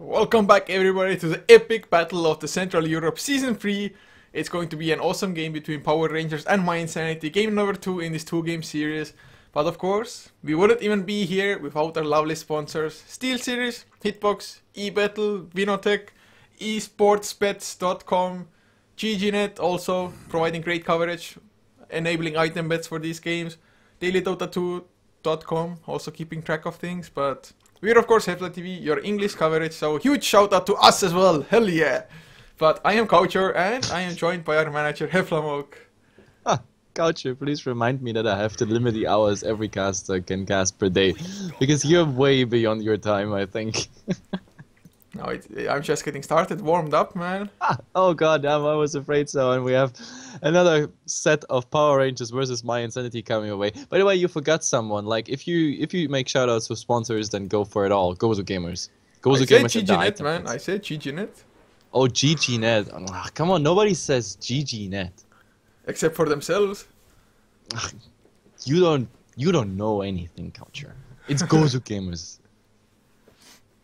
Welcome back everybody to the epic battle of the Central Europe Season 3. It's going to be an awesome game between Power Rangers and mYinsanity, game number 2 in this 2-game series. But of course, we wouldn't even be here without our lovely sponsors: SteelSeries, Hitbox, eBattle, Vinotech, esportsbets.com, GGNet also providing great coverage, enabling item bets for these games, dailydota2.com also keeping track of things, but we're of course HeflaTV, your English coverage, so huge shout out to us as well, hell yeah! But I am Coucher and I am joined by our manager Heflamoke. Coucher, please remind me that I have to limit the hours every caster can cast per day, because you're way beyond your time, I think. No, I'm just getting started, warmed up, man. Oh god damn, I was afraid so, and we have another set of Power Rangers versus mYinsanity coming away. By the way, you forgot someone. Like, if you make shoutouts for sponsors, then go for it all. Gozo Gamers. Gozo Gamers. I said GGNet, man. I said GGNet. Oh, GGNet. Oh, come on, nobody says GGNet. Except for themselves. You don't know anything, Coucher. It's Gozo Gamers.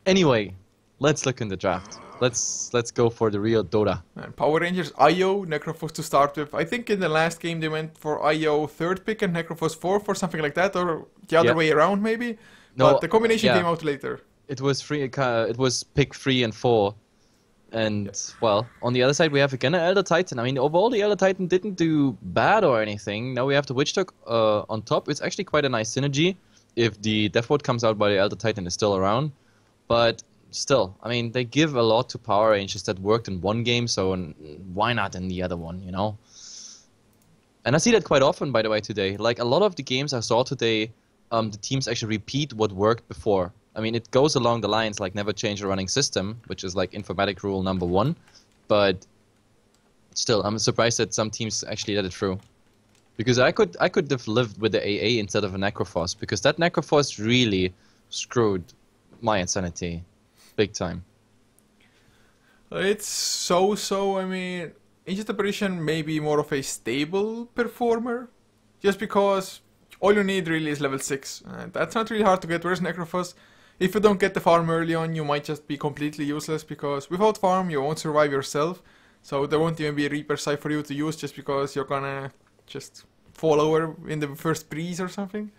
Anyway, let's look in the draft. Let's go for the real Dota. And Power Rangers IO, Necrophos to start with. I think in the last game they went for IO 3rd pick and Necrophos 4th or something like that, or the other way around maybe. No, but the combination came out later. It was it was pick 3 and 4. And, well, on the other side we have again an Elder Titan. I mean, overall the Elder Titan didn't do bad or anything. Now we have the Witch Dog on top. It's actually quite a nice synergy if the Death Ward comes out while the Elder Titan is still around. But still, I mean, they give a lot to Power Rangers that worked in one game, so why not in the other one, you know? And I see that quite often, by the way, today. Like, a lot of the games I saw today, the teams actually repeat what worked before. I mean, it goes along the lines like never change a running system, which is like informatic rule number 1. But still, I'm surprised that some teams actually let it through. Because I could have lived with the AA instead of a Necrophos, because that Necrophos really screwed mYinsanity big time. It's so, I mean, Ancient Apparition may be more of a stable performer, just because all you need really is level 6. And that's not really hard to get, whereas Necrophos, if you don't get the farm early on, you might just be completely useless, because without farm you won't survive yourself, so there won't even be a Reaper Scythe for you to use just because you're gonna just fall over in the first breeze or something.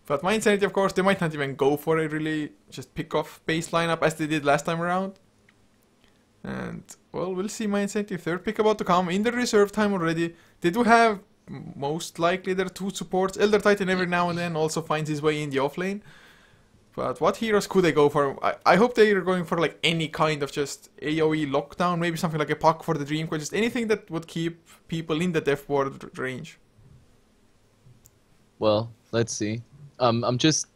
But mYinsanity, of course, they might not even go for a really just pick off base lineup as they did last time around. And, well, we'll see mYinsanity 3rd pick about to come in the reserve time already. They do have most likely their 2 supports. Elder Titan every now and then also finds his way in the offlane. But what heroes could they go for? I hope they are going for like any kind of just AoE lockdown, maybe something like a Puck for the Dream Quest, just anything that would keep people in the Death Ward range. Well, let's see. I'm just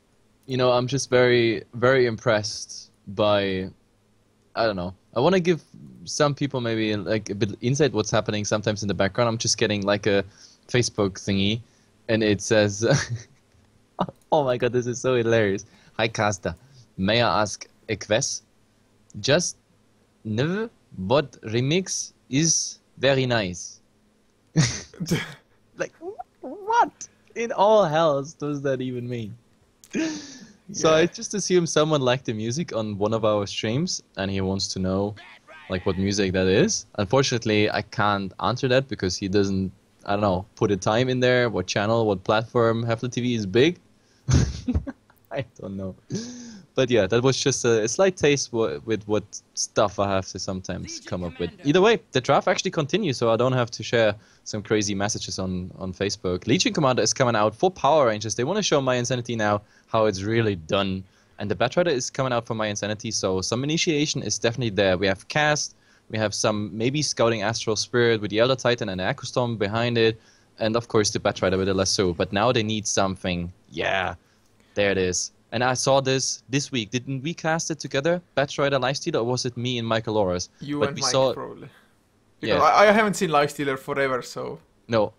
very, very impressed by, I don't know. I want to give some people maybe like a bit insight what's happening sometimes in the background. I'm just getting like a Facebook thingy, and it says, oh my god, this is so hilarious. Hi caster, may I ask a quest? Just never, but remix is very nice. Like, what in all hells does that even mean? So I just assume someone liked the music on one of our streams and he wants to know like what music that is. Unfortunately, I can't answer that because he doesn't, I don't know, put a time in there, what channel, what platform. HeflaTV is big. I don't know. But yeah, that was just a slight taste with what stuff I have to sometimes come up with. Either way, the draft actually continues, so I don't have to share some crazy messages on Facebook. Legion Commander is coming out for Power Rangers. They want to show mYinsanity now how it's really done. And the Batrider is coming out for mYinsanity, so some initiation is definitely there. We have Cast, we have some maybe Scouting Astral Spirit with the Elder Titan and the Echo Storm behind it, and of course the Batrider with the Lasso. But now they need something. Yeah, there it is. And I saw this week. Didn't we cast it together? Batrider, Lifestealer, or was it me and Michael Loras? You and Mike, probably. Because yeah. I haven't seen Lifestealer forever, so... No,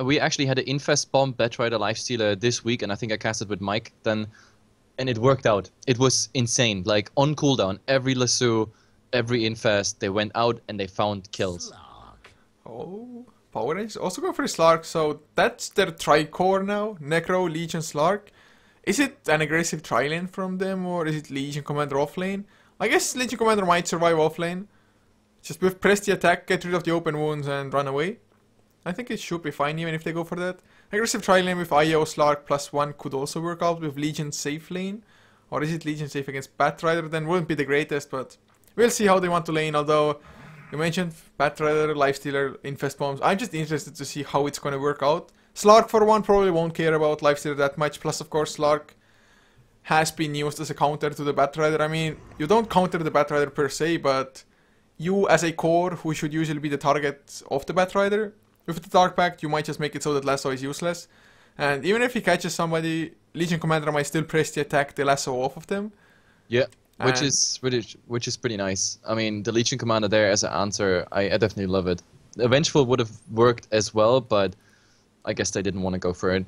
we actually had an Infest Bomb Batrider Lifestealer this week, and I think I cast it with Mike then, and it worked out. It was insane. Like, on cooldown, every Lasso, every Infest, they went out and they found kills. Oh, Power Rangers also go for Slark, so that's their tri-core now. Necro, Legion, Slark. Is it an aggressive tri-lane from them, or is it Legion Commander offlane? I guess Legion Commander might survive offlane. Just with press the attack, get rid of the open wounds and run away. I think it should be fine even if they go for that. Aggressive tri-lane with IO Slark +1 could also work out with Legion safe lane. Or is it Legion safe against Batrider? Then wouldn't be the greatest, but we'll see how they want to lane. Although you mentioned Batrider, Lifestealer, Infest Bombs. I'm just interested to see how it's going to work out. Slark for one probably won't care about Lifestealer that much. Plus of course Slark has been used as a counter to the Batrider. I mean, you don't counter the Batrider per se, but you as a core who should usually be the target of the Batrider, with the Dark Pact you might just make it so that lasso is useless. And even if he catches somebody, Legion Commander might still press the attack, the lasso off of them. Yeah, which is pretty nice. I mean, the Legion Commander there as an answer, I definitely love it. The Vengeful would have worked as well, but I guess they didn't want to go for it.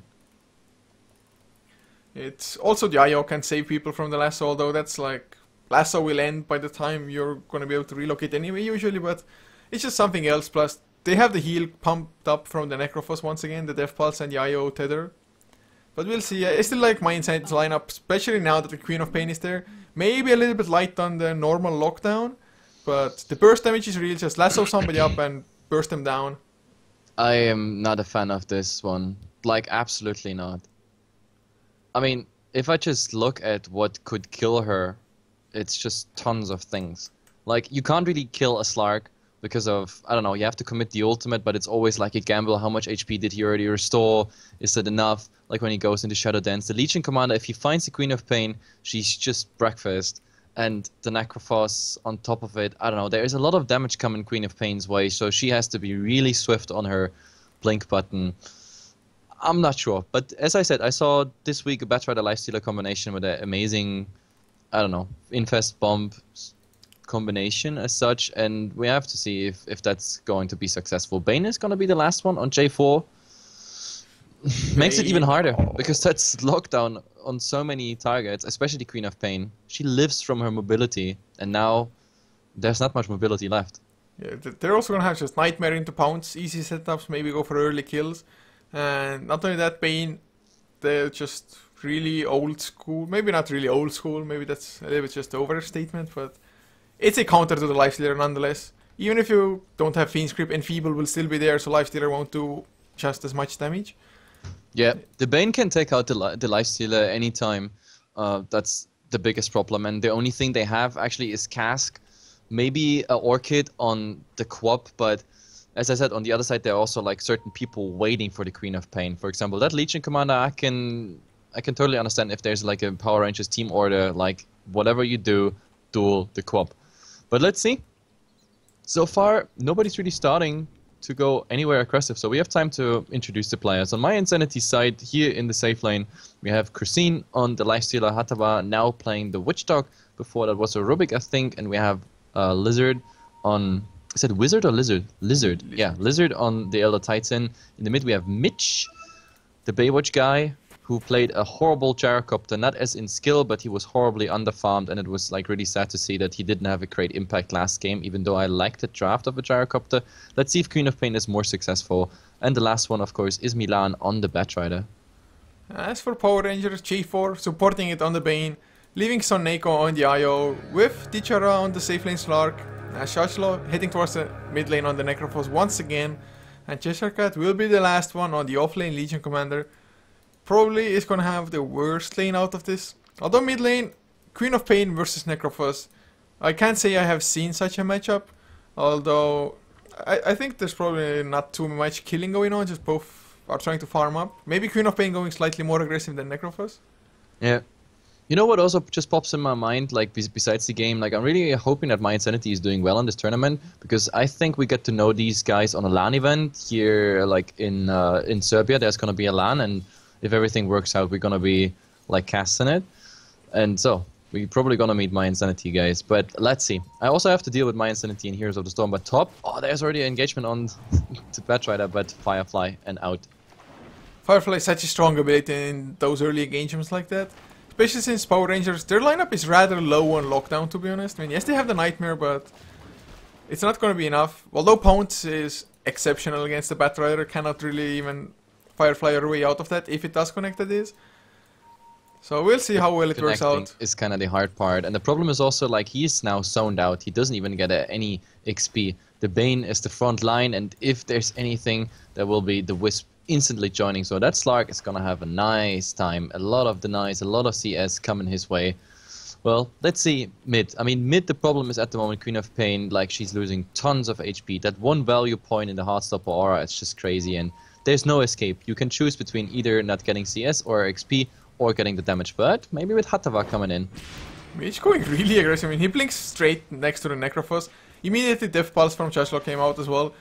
It's also the IO can save people from the lasso, although that's like, lasso will end by the time you're going to be able to relocate anyway usually, but it's just something else. Plus they have the heal pumped up from the Necrophos once again, the Death Pulse and the IO tether. But we'll see. I still like mYinsanity's lineup, especially now that the Queen of Pain is there. Maybe a little bit light on the normal lockdown, but the burst damage is real. Just lasso somebody up and burst them down. I am not a fan of this one. Like, absolutely not. I mean, if I just look at what could kill her, it's just tons of things. Like, you can't really kill a Slark because of, I don't know, you have to commit the ultimate, but it's always like a gamble. How much HP did he already restore? Is it enough? Like when he goes into Shadow Dance. The Legion Commander, if he finds the Queen of Pain, she's just breakfast. And the Necrophos on top of it, I don't know, there is a lot of damage coming Queen of Pain's way, so she has to be really swift on her blink button. I'm not sure, but as I said, I saw this week a Batrider Lifestealer combination with an amazing, I don't know, Infest Bomb combination as such, and we have to see if that's going to be successful. Bane is going to be the last one on J4. Makes it even harder, because that's lockdown on so many targets, especially Queen of Pain. She lives from her mobility, and now there's not much mobility left. Yeah, they're also going to have just Nightmare into pounce, easy setups, maybe go for early kills. And not only that, Bane, they're just really old school. Maybe not really old school, maybe that's a little bit just overstatement, but it's a counter to the Lifestealer nonetheless. Even if you don't have Fiend's Grip, Enfeeble will still be there, so Lifestealer won't do just as much damage. Yeah, the Bane can take out the Lifestealer anytime. That's the biggest problem, and the only thing they have actually is Cask. Maybe a Orchid on the Quap, but as I said, on the other side, there are also like certain people waiting for the Queen of Pain. For example, that Legion Commander, I can totally understand if there's like a Power Rangers team order, like whatever you do, duel the Quap. But let's see. So far, nobody's really starting to go anywhere aggressive, so we have time to introduce the players. On mYinsanity's side, here in the safe lane, we have Christine on the Lifestealer, Hatava now playing the Witchdog. Before that was a Rubik, I think, and we have Lizard on... Is it Wizard or Lizard? Lizard. Yeah, Lizard on the Elder Titan. In the mid we have Mitch, the Baywatch guy, who played a horrible Gyrocopter, not as in skill, but he was horribly underfarmed, and it was like really sad to see that he didn't have a great impact last game, even though I liked the draft of a Gyrocopter. Let's see if Queen of Pain is more successful. And the last one, of course, is Milan on the Batrider. As for Power Rangers, J4 supporting it on the Bane, leaving Son Neko on the IO, with Dichara on the safe lane Slark, Shashlo heading towards the mid lane on the Necrophos once again, and Cheshire Cat will be the last one on the offlane Legion Commander. Probably is going to have the worst lane out of this. Although mid lane, Queen of Pain versus Necrophos, I can't say I have seen such a matchup, although I think there's probably not too much killing going on, just both are trying to farm up. Maybe Queen of Pain going slightly more aggressive than Necrophos. Yeah. You know what also just pops in my mind, like besides the game, like I'm really hoping that mYinsanity is doing well in this tournament, because I think we get to know these guys on a LAN event here, like in Serbia. There's gonna be a LAN, and if everything works out, we're gonna be like casting it, and so we're probably gonna meet mYinsanity guys. But let's see. I also have to deal with mYinsanity in Heroes of the Storm. But top, oh, there's already an engagement on to Batrider, but Firefly and out. Firefly is such a strong ability in those early engagements like that. Especially since Power Rangers, their lineup is rather low on lockdown, to be honest. I mean, yes, they have the Nightmare, but it's not going to be enough. Although Pounce is exceptional against the Batrider, cannot really even Firefly her way out of that, if it does connect, that is. So we'll see how well it works Connecting out. is kind of the hard part, and the problem is also like he's now zoned out. He doesn't even get any XP. The Bane is the front line, and if there's anything, there will be the Wisp instantly joining. So that Slark is gonna have a nice time. A lot of denies, a lot of CS coming his way. Well, let's see mid. I mean, mid, the problem is at the moment Queen of Pain, like she's losing tons of HP. That one value point in the Heartstopper aura, it's just crazy, and there's no escape. You can choose between either not getting CS or XP or getting the damage, but maybe with Hatava coming in. He's going really aggressive. I mean, he blinks straight next to the Necrophos. Immediately Death Pulse from Chashlo came out as well.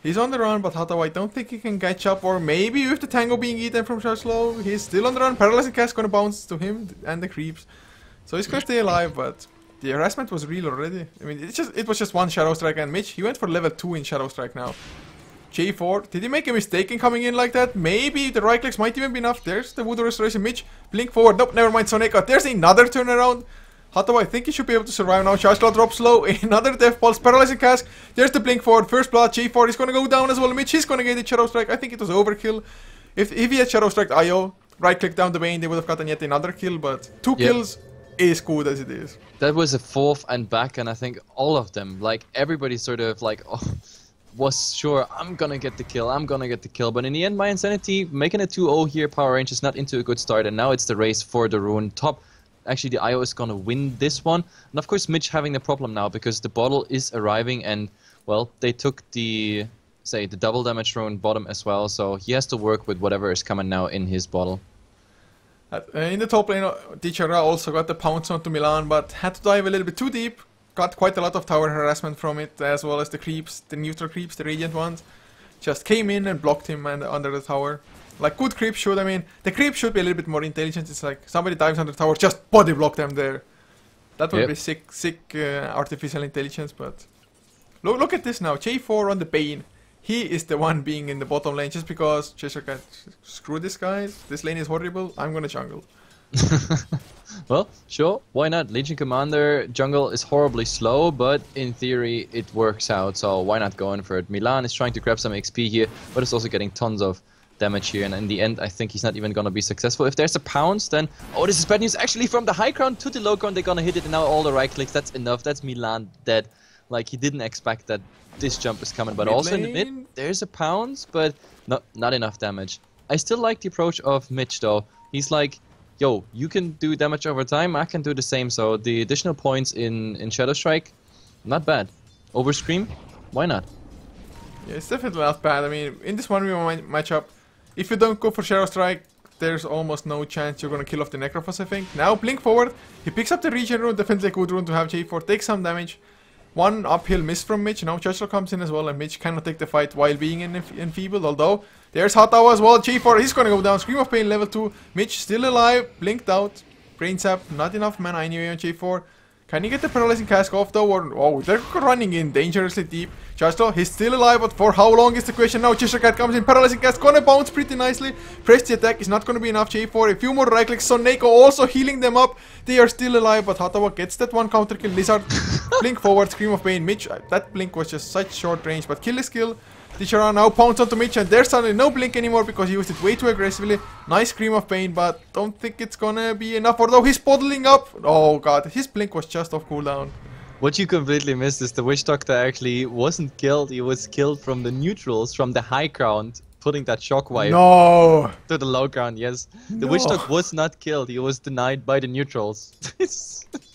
He's on the run, but Hatava, I don't think he can catch up, or maybe with the Tango being eaten from Chashlo, he's still on the run. Paralyzing Cast gonna bounce to him and the creeps. So he's gonna stay alive, but the harassment was real already. I mean, it was just one Shadow Strike, and Mitch, he went for level 2 in Shadow Strike now. J4, did he make a mistake in coming in like that? Maybe the right clicks might even be enough. There's the Voodoo Restoration. Mitch, blink forward. Nope, never mind. Soneka. There's another turnaround. Hatava, I think he should be able to survive now. Chargeclaw drops low. Another Death Pulse. Paralyzing Cask. There's the blink forward. First blood. J4 is going to go down as well. Mitch is going to get the Shadow Strike. I think it was overkill. If he had Shadow Strike IO, right click down the Bane, they would have gotten yet another kill. But 2 kills is good as it is. That was a fourth and back, and I think all of them, like everybody sort of like, oh, was sure I'm gonna get the kill, but in the end mYinsanity making a 2-0 here. Power Range is not into a good start, and now it's the race for the rune top. Actually, the IO is gonna win this one, and of course Mitch having the problem now because the bottle is arriving, and well, they took the double damage rune bottom as well, so he has to work with whatever is coming now in his bottle. In the top lane, Dichara also got the pounce onto Milan, but had to dive a little bit too deep. Got quite a lot of tower harassment from it, as well as the creeps, the neutral creeps, the radiant ones. Just came in and blocked him under the tower. Like good creeps should, I mean, the creep should be a little bit more intelligent. It's like somebody dives under the tower, just body block them there. That would be sick artificial intelligence, but... Look at this now, J4 on the Bane. He is the one being in the bottom lane just because Cheshire Cat, screw this guys, this lane is horrible, I'm gonna jungle. Well, sure, why not? Legion Commander jungle is horribly slow, but in theory it works out, so why not go in for it? Milan is trying to grab some XP here, but it's also getting tons of damage here, and in the end I think he's not even gonna be successful. If there's a pounce, then... Oh, this is bad news! Actually, from the high ground to the low ground, they're gonna hit it, and now all the right clicks, that's enough. That's Milan dead. Like, he didn't expect that this jump is coming, but also in the mid, there's a pounce, but not enough damage. I still like the approach of Mitch, though. He's like, yo, you can do damage over time, I can do the same, so the additional points in Shadow Strike, not bad. Over Scream, why not? Yeah, it's definitely not bad. I mean, in this 1v1 matchup, if you don't go for Shadow Strike, there's almost no chance you're gonna kill off the Necrophos, I think. Now, blink forward, he picks up the regen rune, definitely a good rune to have J4, take some damage. One uphill miss from Mitch, now Churchill comes in as well, and Mitch cannot take the fight while being enfeebled, although there's Hatawa as well, J4, he's gonna go down, Scream of Pain level 2, Mitch still alive, blinked out, Brain Sap, not enough mana anyway on J4. Can he get the Paralyzing Cask off though, or, oh, they're running in dangerously deep. Churchill, he's still alive, but for how long is the question now? Cheshire Cat comes in, Paralyzing Cask, gonna bounce pretty nicely, press the attack, is not gonna be enough, J4, a few more right clicks, Soneko also healing them up, they are still alive, but Hatawa gets that one counter kill, Lizard, blink forward, Scream of Pain, Mitch, that blink was just such short range, but kill is kill. Tichara now pounce onto Mitch, and there's suddenly no blink anymore because he used it way too aggressively. Nice Scream of Pain, but don't think it's gonna be enough, although he's bottling up. Oh god, his blink was just off cooldown. What you completely missed is the Witch Doctor actually wasn't killed, he was killed from the neutrals, from the high ground, putting that shockwave to the low ground, yes. The Witch Doctor was not killed, he was denied by the neutrals.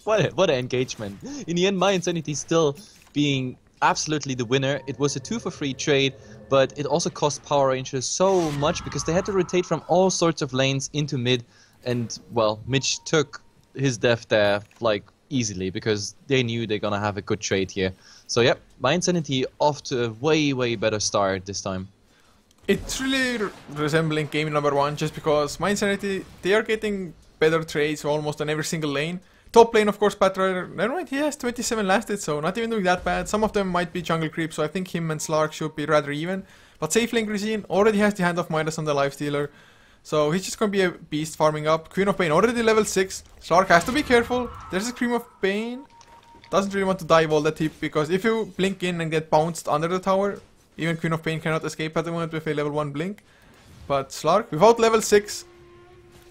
What an engagement. In the end, mYinsanity still being absolutely the winner. It was a 2-for-3 trade, but it also cost Power Rangers so much because they had to rotate from all sorts of lanes into mid, and well, Mitch took his death there like easily because they knew they're gonna have a good trade here. So yep, mYinsanity off to a way better start this time. It's really resembling game number 1 just because mYinsanity, they are getting better trades almost on every single lane. Top lane, of course, Patrider. Never mind, he has 27 lasted, so not even doing that bad. Some of them might be jungle creep, so I think him and Slark should be rather even. But safe lane Grisine already has the Hand of Midas on the Lifestealer, so he's just gonna be a beast farming up. Queen of Pain already level 6. Slark has to be careful. There's a Scream of Pain. Doesn't really want to dive all that deep, because if you blink in and get bounced under the tower, even Queen of Pain cannot escape at the moment with a level 1 blink. But Slark, without level 6,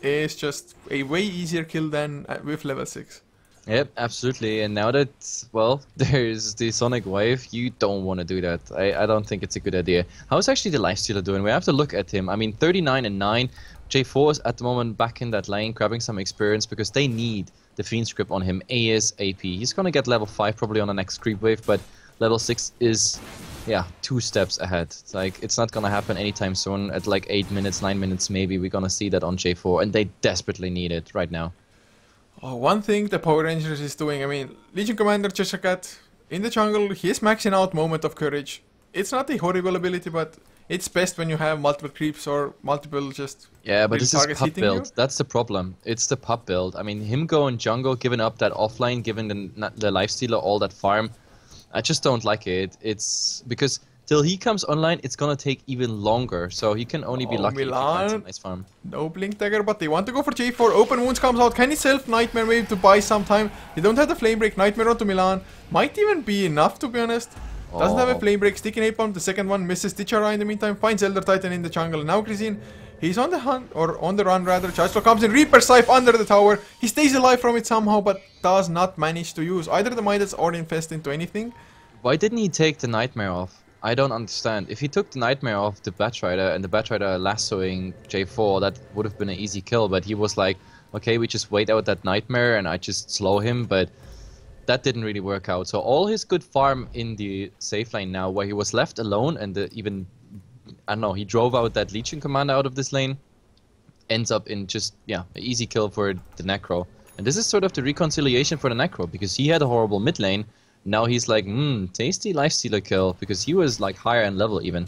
is just a way easier kill than with level 6. Yep, absolutely. And now that, well, there's the Sonic Wave, you don't want to do that. I don't think it's a good idea. How's actually the Lifestealer doing? We have to look at him. I mean, 39 and 9. J4 is at the moment back in that lane, grabbing some experience because they need the Fiend Script on him ASAP. He's going to get level 5 probably on the next creep wave, but level 6 is, yeah, 2 steps ahead. It's like, it's not going to happen anytime soon. At like 8 minutes, 9 minutes maybe, we're going to see that on J4, and they desperately need it right now. Oh, one thing the Power Rangers is doing, I mean, Legion Commander Cheshire Cat in the jungle, he is maxing out Moment of Courage. It's not a horrible ability, but it's best when you have multiple creeps or multiple just... Yeah, but this is pup build. That's the problem. It's the pup build. I mean, him going jungle, giving up that offline, giving the Lifestealer all that farm, I just don't like it. It's because till he comes online, it's gonna take even longer. So he can only be lucky if he finds a nice farm. No Blink Dagger, but they want to go for J4. Open Wounds comes out. Can he self Nightmare maybe to buy some time? They don't have the Flame Break. Nightmare onto Milan. Might even be enough, to be honest. Doesn't have a Flame Break. Sticky Napalm. The second one misses Tichara in the meantime. Finds Elder Titan in the jungle. Now Grisine, he's on the hunt, or on the run rather. Chargeflow comes in. Reaper Scythe under the tower. He stays alive from it somehow, but does not manage to use either the Midas or Infest into anything. Why didn't he take the Nightmare off? I don't understand. If he took the Nightmare off the Batrider and the Batrider lassoing J4, that would have been an easy kill, but he was like, okay, we just wait out that Nightmare and I just slow him, but that didn't really work out. So all his good farm in the safe lane now, where he was left alone and even, I don't know, he drove out that Legion Commander out of this lane, ends up in just, yeah, an easy kill for the Necro. And this is sort of the reconciliation for the Necro, because he had a horrible mid lane. Now he's like, tasty Lifestealer kill, because he was like higher in level even.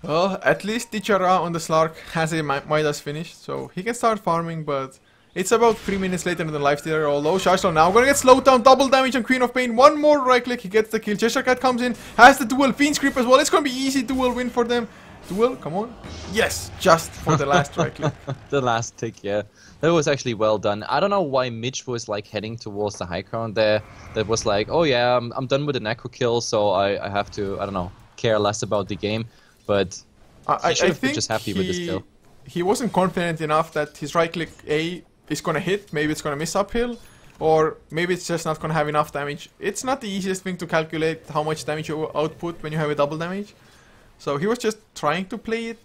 Well, at least Tichara on the Slark has a Midas finished, so he can start farming, but it's about 3 minutes later than the Lifestealer, although Chargeflow now gonna get slowed down, double damage on Queen of Pain, one more right click, he gets the kill, Cheshire Cat comes in, has the duel, Fiend's Creep as well, it's gonna be easy duel win for them. Duel, come on. Yes, just for the last right click. The last tick, yeah. That was actually well done. I don't know why Mitch was like heading towards the high ground there. That was like, oh yeah, I'm done with the Necro kill, so I have to, I don't know, care less about the game. But I should have been just happy with this kill. He wasn't confident enough that his right click A is gonna hit. Maybe it's gonna miss uphill, or maybe it's just not gonna have enough damage. It's not the easiest thing to calculate how much damage you output when you have a double damage. So he was just trying to play it,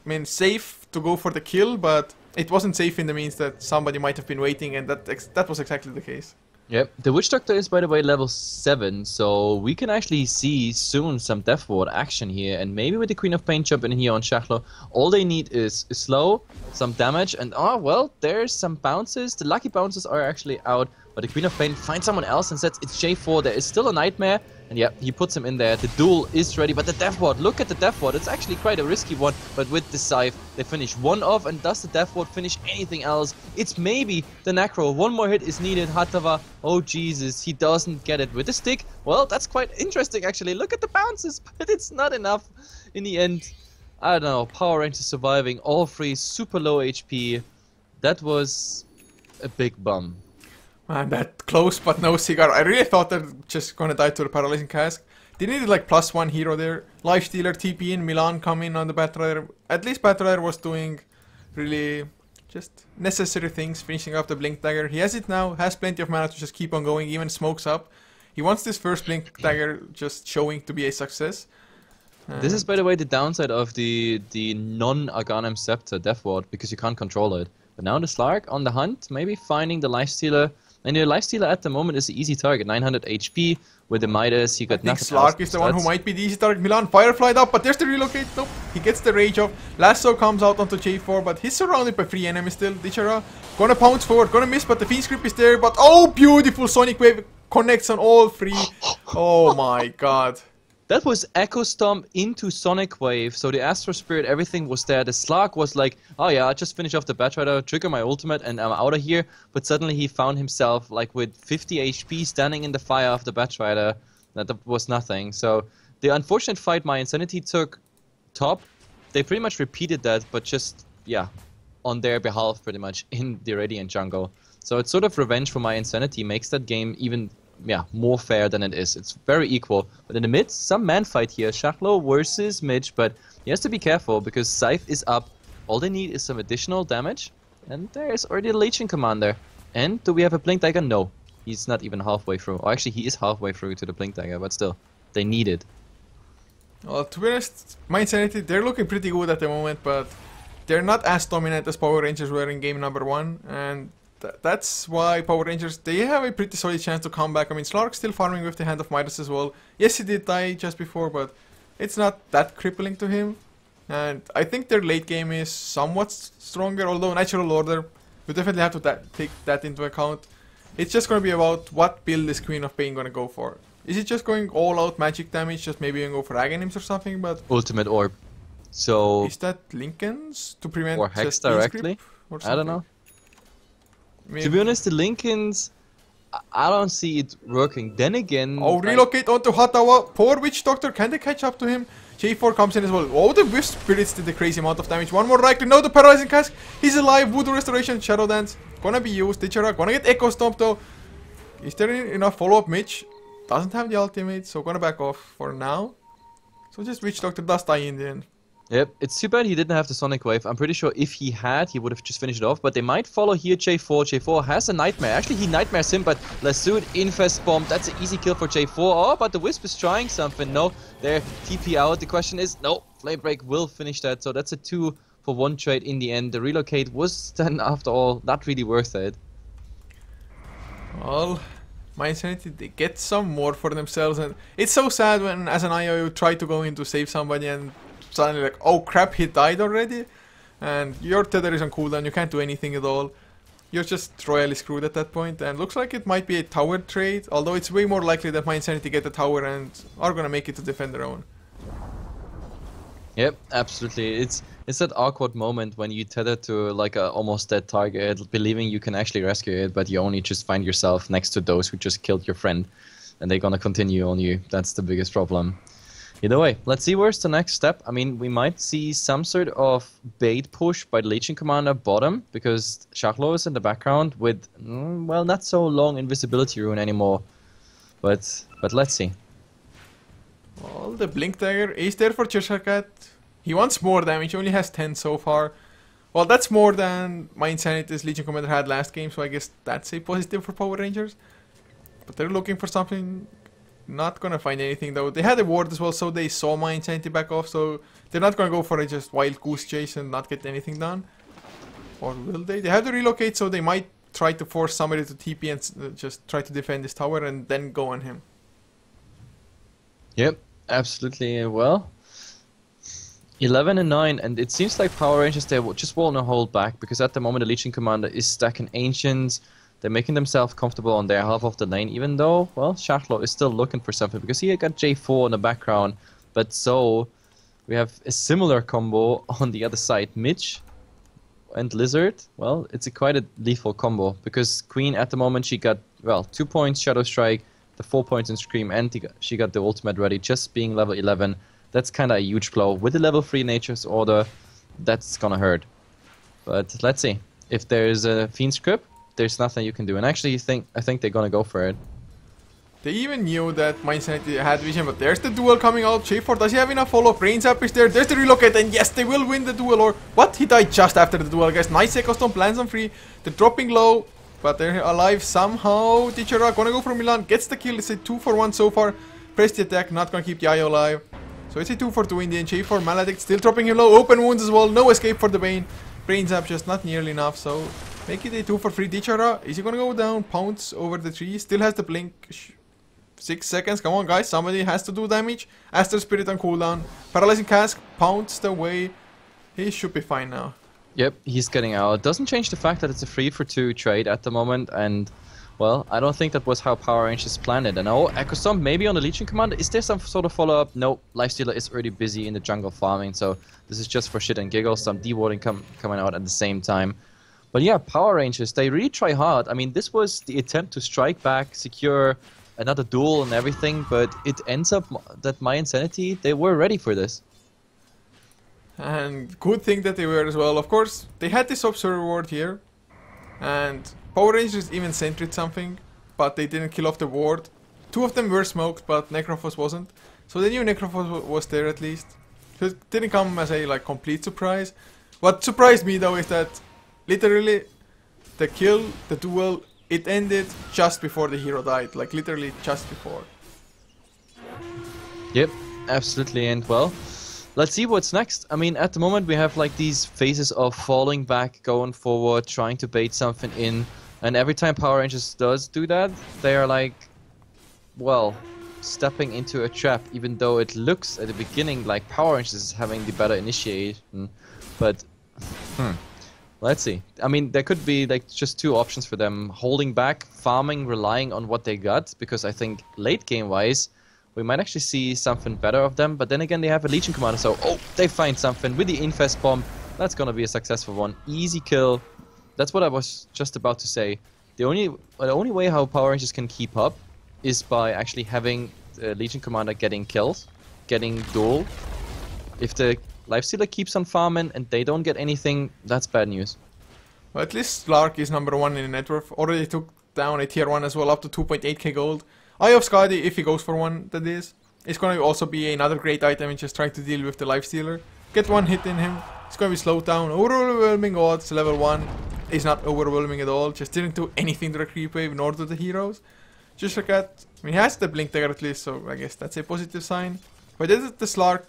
I mean, safe to go for the kill, but it wasn't safe in the means that somebody might have been waiting, and that was exactly the case. Yep, the Witch Doctor is, by the way, level 7, so we can actually see soon some Death Ward action here, and maybe with the Queen of Pain jumping in here on Chargeflow, all they need is slow, some damage, and oh, well, there's some bounces. The lucky bounces are actually out, but the Queen of Pain finds someone else and says it's J4. There is still a Nightmare, and yeah, he puts him in there. The duel is ready, but the Death Ward, look at the Death Ward. It's actually quite a risky one, but with the Scythe, they finish one off, and does the Death Ward finish anything else? It's maybe the Necro. One more hit is needed. Hatava, oh Jesus, he doesn't get it with the stick. Well, that's quite interesting actually. Look at the bounces, but it's not enough in the end. I don't know, Power Rangers surviving, all three super low HP. That was a big bum. Man, that close but no cigar. I really thought they're just gonna die to the Paralyzing Cask. They needed like +1 hero there. Lifestealer, TP in, Milan come in on the Batrider. At least Batrider was doing really just necessary things, finishing up the Blink Dagger. He has it now, has plenty of mana to just keep on going, even smokes up. He wants this first Blink Dagger just showing to be a success. This is, by the way, the downside of the non-Arcanum Scepter Death Ward, because you can't control it. But now the Slark on the hunt, maybe finding the Lifestealer. And the Lifestealer at the moment is the easy target, 900 HP with the Midas. He got nothing else. Slark is the one who might be the easy target. Milan Fireflied up, but there's the relocate. Nope, he gets the rage off. Lasso comes out onto J4, but he's surrounded by 3 enemies still. Dichara gonna pounce forward, gonna miss, but the Fiend Script is there. But oh, beautiful Sonic Wave connects on all 3. Oh my god. That was Echo Stomp into Sonic Wave, so the Astro Spirit, everything was there. The Slark was like, oh yeah, I just finished off the Batrider, trigger my ultimate, and I'm out of here. But suddenly he found himself like with 50 HP standing in the fire of the Batrider. That was nothing. So the unfortunate fight mYinsanity took top, they pretty much repeated that, but just, yeah, on their behalf pretty much in the Radiant jungle. So it's sort of revenge for mYinsanity, makes that game even more fair than it is. It's very equal. But in the mid, some man fight here. Chargeflow versus Mitch, but he has to be careful because Scythe is up. All they need is some additional damage. And there's already the Legion Commander. And do we have a Blink Dagger? No. He's not even halfway through. Or actually, he is halfway through to the Blink Dagger, but still. They need it. Well, to be honest, mYinsanity, they're looking pretty good at the moment, but they're not as dominant as Power Rangers were in game number 1, and that's why Power Rangers, they have a pretty solid chance to come back. I mean, Slark's still farming with the Hand of Midas as well. Yes, he did die just before, but it's not that crippling to him. And I think their late game is somewhat stronger, although Natural Order, we definitely have to take that into account. It's just going to be about what build is Queen of Pain going to go for. Is it just going all out magic damage, just maybe going to go for Aghanims or something, but... Ultimate Orb. So... Is that Lincolns to prevent or Hex just directly? Or I don't know. To be honest, the Lincolns, I don't see it working. Then again... Oh, relocate onto Hatawa. Poor Witch Doctor, can they catch up to him? J4 comes in as well. Oh, the Wisp Spirits did a crazy amount of damage. One more likely. No, the Paralyzing Cask. He's alive. Voodoo Restoration, Shadow Dance. Gonna be used. Ditchera gonna get Echo Stomp though. Is there enough follow-up? Mitch doesn't have the ultimate, so gonna back off for now. So just Witch Doctor does die in the end. Yep, it's too bad he didn't have the Sonic Wave. I'm pretty sure if he had, he would have just finished it off. But they might follow here J4. J4 has a Nightmare. Actually, he Nightmares him, but Lassoud Infest Bomb. That's an easy kill for J4. Oh, but the Wisp is trying something. No, they're TP out. The question is, no, Flame Break will finish that. So that's a 2-for-1 trade in the end. The relocate was then, after all, not really worth it. Well, mYinsanity, they get some more for themselves. And it's so sad when, as an IO, you try to go in to save somebody and suddenly like, oh crap, he died already, and your tether is on cooldown, you can't do anything at all. You're just royally screwed at that point, and looks like it might be a tower trade, although it's way more likely that mYinsanity get the tower and are gonna make it to defend their own. Yep, absolutely. It's that awkward moment when you tether to like a almost dead target, believing you can actually rescue it, but you only just find yourself next to those who just killed your friend, and they're gonna continue on you. That's the biggest problem. Either way, let's see where's the next step. I mean, we might see some sort of bait push by the Legion Commander bottom, because Shachlo is in the background with, well, not so long invisibility rune anymore. But let's see. Well, the Blink Dagger is there for Cheshire. He wants more damage, he only has 10 so far. Well, that's more than mYinsanity's Legion Commander had last game, so I guess that's a positive for Power Rangers. But they're looking for something... Not gonna find anything though. They had a ward as well, so they saw mYinsanity back off, so they're not gonna go for a just wild goose chase and not get anything done. Or will they? They have to relocate, so they might try to force somebody to TP and just try to defend this tower and then go on him. Yep, absolutely. Well, 11 and 9, and it seems like Power Rangers, they just want to hold back, because at the moment the Legion Commander is stacking Ancients. They're making themselves comfortable on their half of the lane, even though, well, Shachlo is still looking for something, because he got J4 in the background. But so, we have a similar combo on the other side. Mitch and Lizard, well, it's quite a lethal combo, because Queen at the moment, she got, well, 2 points Shadow Strike, the 4 points in Scream, and she got the ultimate ready, just being level 11. That's kind of a huge blow. With the level 3 Nature's Order, that's gonna hurt. But let's see. If there's a Fiend Script, there's nothing you can do, and actually I think they're gonna go for it. They even knew that mYinsanity had vision, but there's the duel coming out. J4, does he have enough follow? Brain Zap is there, there's the relocate, and yes, they will win the duel, or what? He died just after the duel, guys. Nice Echo Stomp, lands on free. They're dropping low, but they're alive somehow. Ditchera gonna go for Milan, gets the kill. It's a 2-for-1 so far. Press the attack, not gonna keep the IO alive. So it's a 2-for-2 in the end. J4 Maledict still dropping him low, open wounds as well, no escape for the Bane. Brain Zap just not nearly enough, so make it a 2-for-3. Ditchera, is he gonna go down? Pounce over the tree, still has the blink. 6 seconds, come on guys, somebody has to do damage. Astral Spirit on cooldown. Paralyzing Cask, pounced away. He should be fine now. Yep, he's getting out. Doesn't change the fact that it's a 3-for-2 trade at the moment, and well, I don't think that was how Power Rangers planned it. And oh, Echo Stomp maybe on the Legion Commander. Is there some sort of follow-up? No, Lifestealer is already busy in the jungle farming, so this is just for shit and giggles. Some dewarding coming out at the same time. But yeah, Power Rangers, they really try hard. I mean, this was the attempt to strike back, secure another duel and everything, but it ends up that mYinsanity, they were ready for this. And good thing that they were as well. Of course, they had this Observer Ward here, and Power Rangers even sentryed something, but they didn't kill off the ward. 2 of them were smoked, but Necrophos wasn't. So they knew Necrophos was there at least. So it didn't come as a complete surprise. What surprised me though is that literally, the kill, the duel, it ended just before the hero died. Like, literally just before. Yep, absolutely. And well, let's see what's next. I mean, at the moment we have like these phases of falling back, going forward, trying to bait something in. And every time Power Rangers does do that, they are like, well, stepping into a trap, even though it looks at the beginning like Power Rangers is having the better initiation. But, let's see. I mean, there could be like just two options for them. Holding back, farming, relying on what they got, because I think late game wise, we might actually see something better of them. But then again, they have a Legion Commander, so they find something with the Infest Bomb. That's gonna be a successful one. Easy kill. That's what I was just about to say. The only way how Power Rangers can keep up is by actually having the Legion Commander getting kills, getting duel. If the Lifestealer keeps on farming and they don't get anything, that's bad news. Well, at least Slark is #1 in net worth. Already took down a tier 1 as well, up to 2.8k gold. Eye of Skadi, if he goes for one, that is. It's going to also be another great item in just trying to deal with the Lifestealer. Get one hit in him. It's going to be slowed down. Overwhelming odds, level 1. Is not overwhelming at all. Just didn't do anything to the creep wave nor to the heroes. Just like that. I mean, he has the blink dagger at least, so I guess that's a positive sign. But this is the Slark.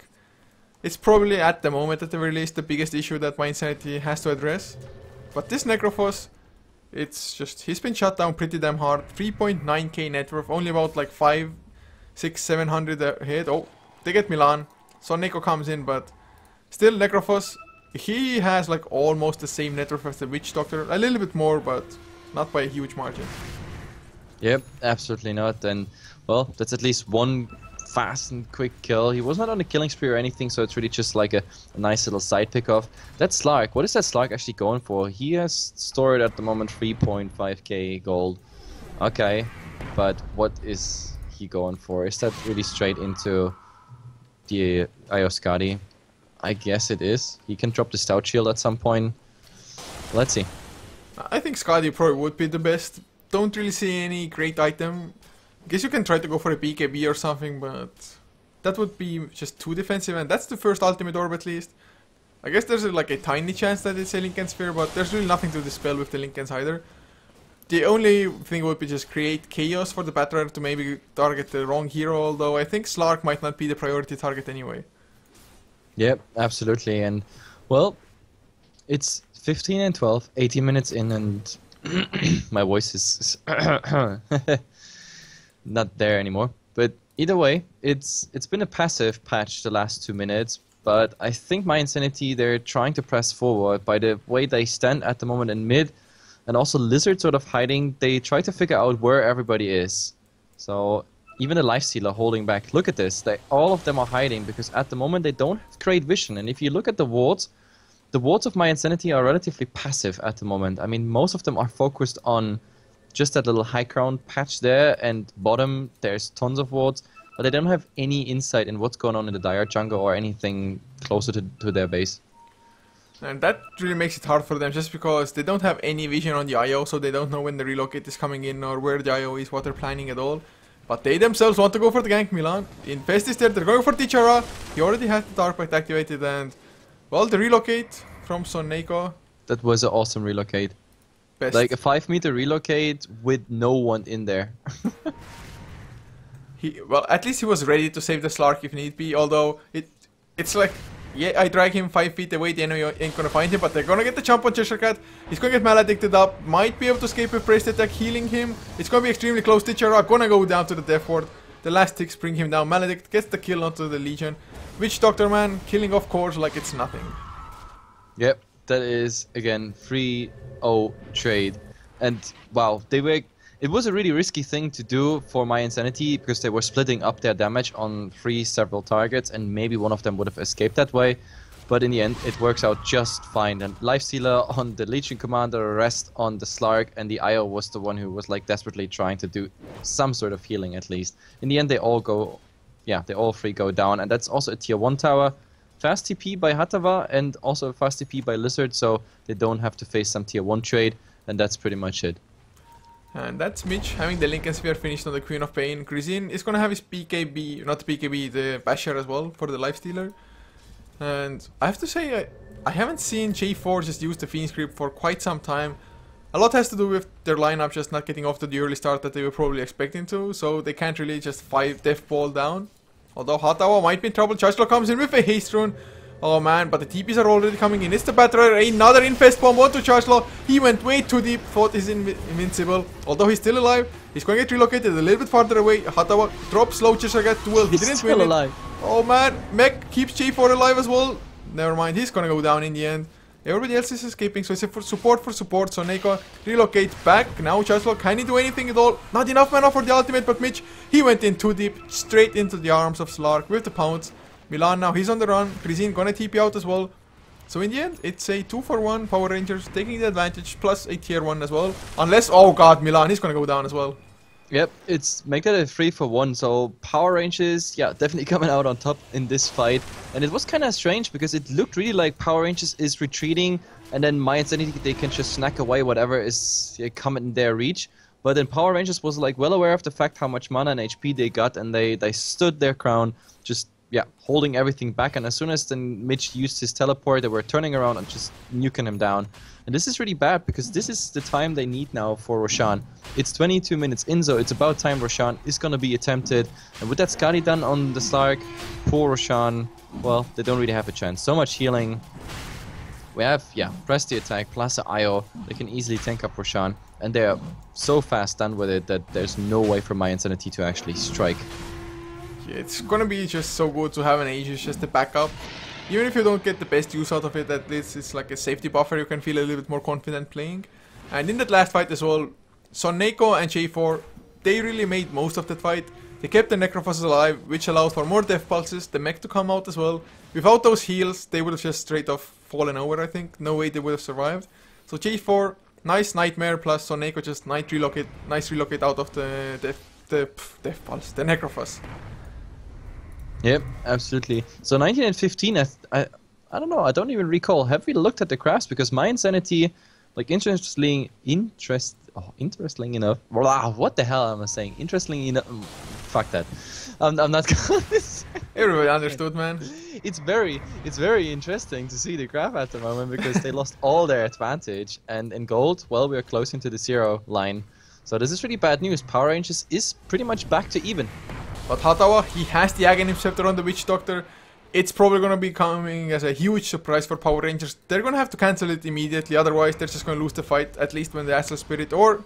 It's probably at the moment, at the very least, the biggest issue that mYinsanity has to address. But this Necrophos, it's just, he's been shut down pretty damn hard. 3.9k net worth, only about like 5, 6, 700 ahead. Oh, they get Milan. So Neko comes in, but still Necrophos, he has like almost the same net worth as the Witch Doctor. A little bit more, but not by a huge margin. Yep, absolutely not. And well, that's at least one fast and quick kill. He was not on a killing spree or anything, so it's really just like a nice little side pick off. That Slark, what is that Slark actually going for? He has stored at the moment 3.5k gold. Okay, but what is he going for? Is that really straight into the Ioskadi? I guess it is. He can drop the Stout Shield at some point. Let's see. I think Skadi probably would be the best. Don't really see any great item. Guess you can try to go for a BKB or something, but that would be just too defensive, and that's the first ultimate orb at least. I guess there's like a tiny chance that it's a Lincoln Sphere, but there's really nothing to dispel with the Lincolns either. The only thing would be just create chaos for the Battler to maybe target the wrong hero, although I think Slark might not be the priority target anyway. Yep, absolutely. And well, it's 15 and 12, 18 minutes in, and my voice is not there anymore. But either way, it's been a passive patch the last 2 minutes, but I think mYinsanity, they're trying to press forward by the way they stand at the moment in mid, and also Lizard sort of hiding. They try to figure out where everybody is. So even the Lifestealer holding back. Look at this. All of them are hiding because at the moment they don't have great vision. And if you look at the wards of mYinsanity are relatively passive at the moment. I mean, most of them are focused on just that little high ground patch there, and bottom there's tons of wards, but they don't have any insight in what's going on in the Dire Jungle or anything closer to their base. And that really makes it hard for them, just because they don't have any vision on the IO, so they don't know when the relocate is coming in or where the IO is, what they're planning at all. But they themselves want to go for the gank. Milan. Infest is there, they're going for Tichara. He already has the Dark Bite activated, and well, the relocate from Soneko. That was an awesome relocate. Best. Like a 5-meter relocate with no one in there. Well, at least he was ready to save the Slark if need be, although it's like, yeah, I drag him 5 feet away, the enemy ain't gonna find him, but they're gonna get the jump on Cheshire Cat. He's gonna get maledicted up, might be able to escape a priest attack, healing him. It's gonna be extremely close. Tichara gonna go down to the death ward. The last ticks bring him down. Maledict gets the kill onto the Legion. Witch Doctor, man, killing off cores like it's nothing. Yep, that is again 3-0 trade. And wow, it was a really risky thing to do for mYinsanity because they were splitting up their damage on 3 several targets, and maybe one of them would have escaped that way. But in the end, it works out just fine. And Lifestealer on the Legion Commander, rest on the Slark, and the IO was the one who was like desperately trying to do some sort of healing at least. In the end, they all 3 go down, and that's also a tier 1 tower. Fast TP by Hatava and also a fast TP by Lizard, so they don't have to face some tier 1 trade, and that's pretty much it. And that's Mitch having the Lincoln Sphere finished on the Queen of Pain. Grizin is gonna have his PKB, not PKB, the Basher as well for the Lifestealer. And I have to say, I haven't seen J4 just use the Phoenix Creep for quite some time. A lot has to do with their lineup just not getting off to the early start that they were probably expecting to, so they can't really just 5 Death Ball down. Although Hatawa might be in trouble. Chargelaw comes in with a haste rune. Oh man, but the TPs are already coming in. It's the Battler, another Infest Bomb onto Chargelaw. He went way too deep, thought he's invincible. Although he's still alive, he's going to get relocated a little bit farther away. Hatawa drops slow get duel. He didn't win it. Oh man, Mech keeps J4 alive as well. Never mind, he's gonna go down in the end. Everybody else is escaping, so it's a for support. So Neko relocates back. Now Chargelaw, can he do anything at all? Not enough mana for the ultimate, but Mitch, he went in too deep, straight into the arms of Slark with the pounce. Milan now, he's on the run. Krizin gonna TP out as well. So in the end, it's a 2-for-1 Power Rangers taking the advantage, plus a tier 1 as well. Unless, oh god, Milan, he's gonna go down as well. Yep, it's make that a 3-for-1. So Power Rangers, yeah, definitely coming out on top in this fight. And it was kind of strange because it looked really like Power Rangers is retreating, and then mYinsanity, they can just snack away whatever is coming in their reach. But then Power Rangers was like well aware of the fact how much mana and HP they got, and they stood their ground, just holding everything back. And as soon as then Mitch used his teleport, they were turning around and just nuking him down. And this is really bad because this is the time they need now for Roshan. It's 22 minutes in, so it's about time Roshan is gonna be attempted. And with that Skadi done on the Slark, poor Roshan, well, they don't really have a chance. So much healing. We have, press the attack plus the IO. They can easily tank up Roshan. And they're so fast done with it that there's no way for mYinsanity to actually strike. Yeah, it's gonna be just so good to have an Aegis just to back up. Even if you don't get the best use out of it, at least it's like a safety buffer, you can feel a little bit more confident playing. And in that last fight as well, Soneko and J4, they really made most of that fight. They kept the Necrophos alive, which allowed for more death pulses, the mech to come out as well. Without those heals, they would have just straight off fallen over, I think. No way they would have survived. So J4, nice Nightmare, plus Soneko just nice relocate out of the death pulse, the Necrophos. Yep, absolutely. So 19 and 15, I don't know, I don't even recall. Have we looked at the crafts? Because mYinsanity, like interestingly enough, what the hell am I saying? Interestingly enough, fuck that. I'm not gonna say. Everybody understood, man. It's very interesting to see the graph at the moment because they lost all their advantage, and in gold, well, we are close into the 0 line. So this is really bad news. Power Rangers is pretty much back to even. But Hatawa, he has the Aghanim Scepter on the Witch Doctor. It's probably going to be coming as a huge surprise for Power Rangers. They're going to have to cancel it immediately, otherwise they're just going to lose the fight, at least when the Astral Spirit or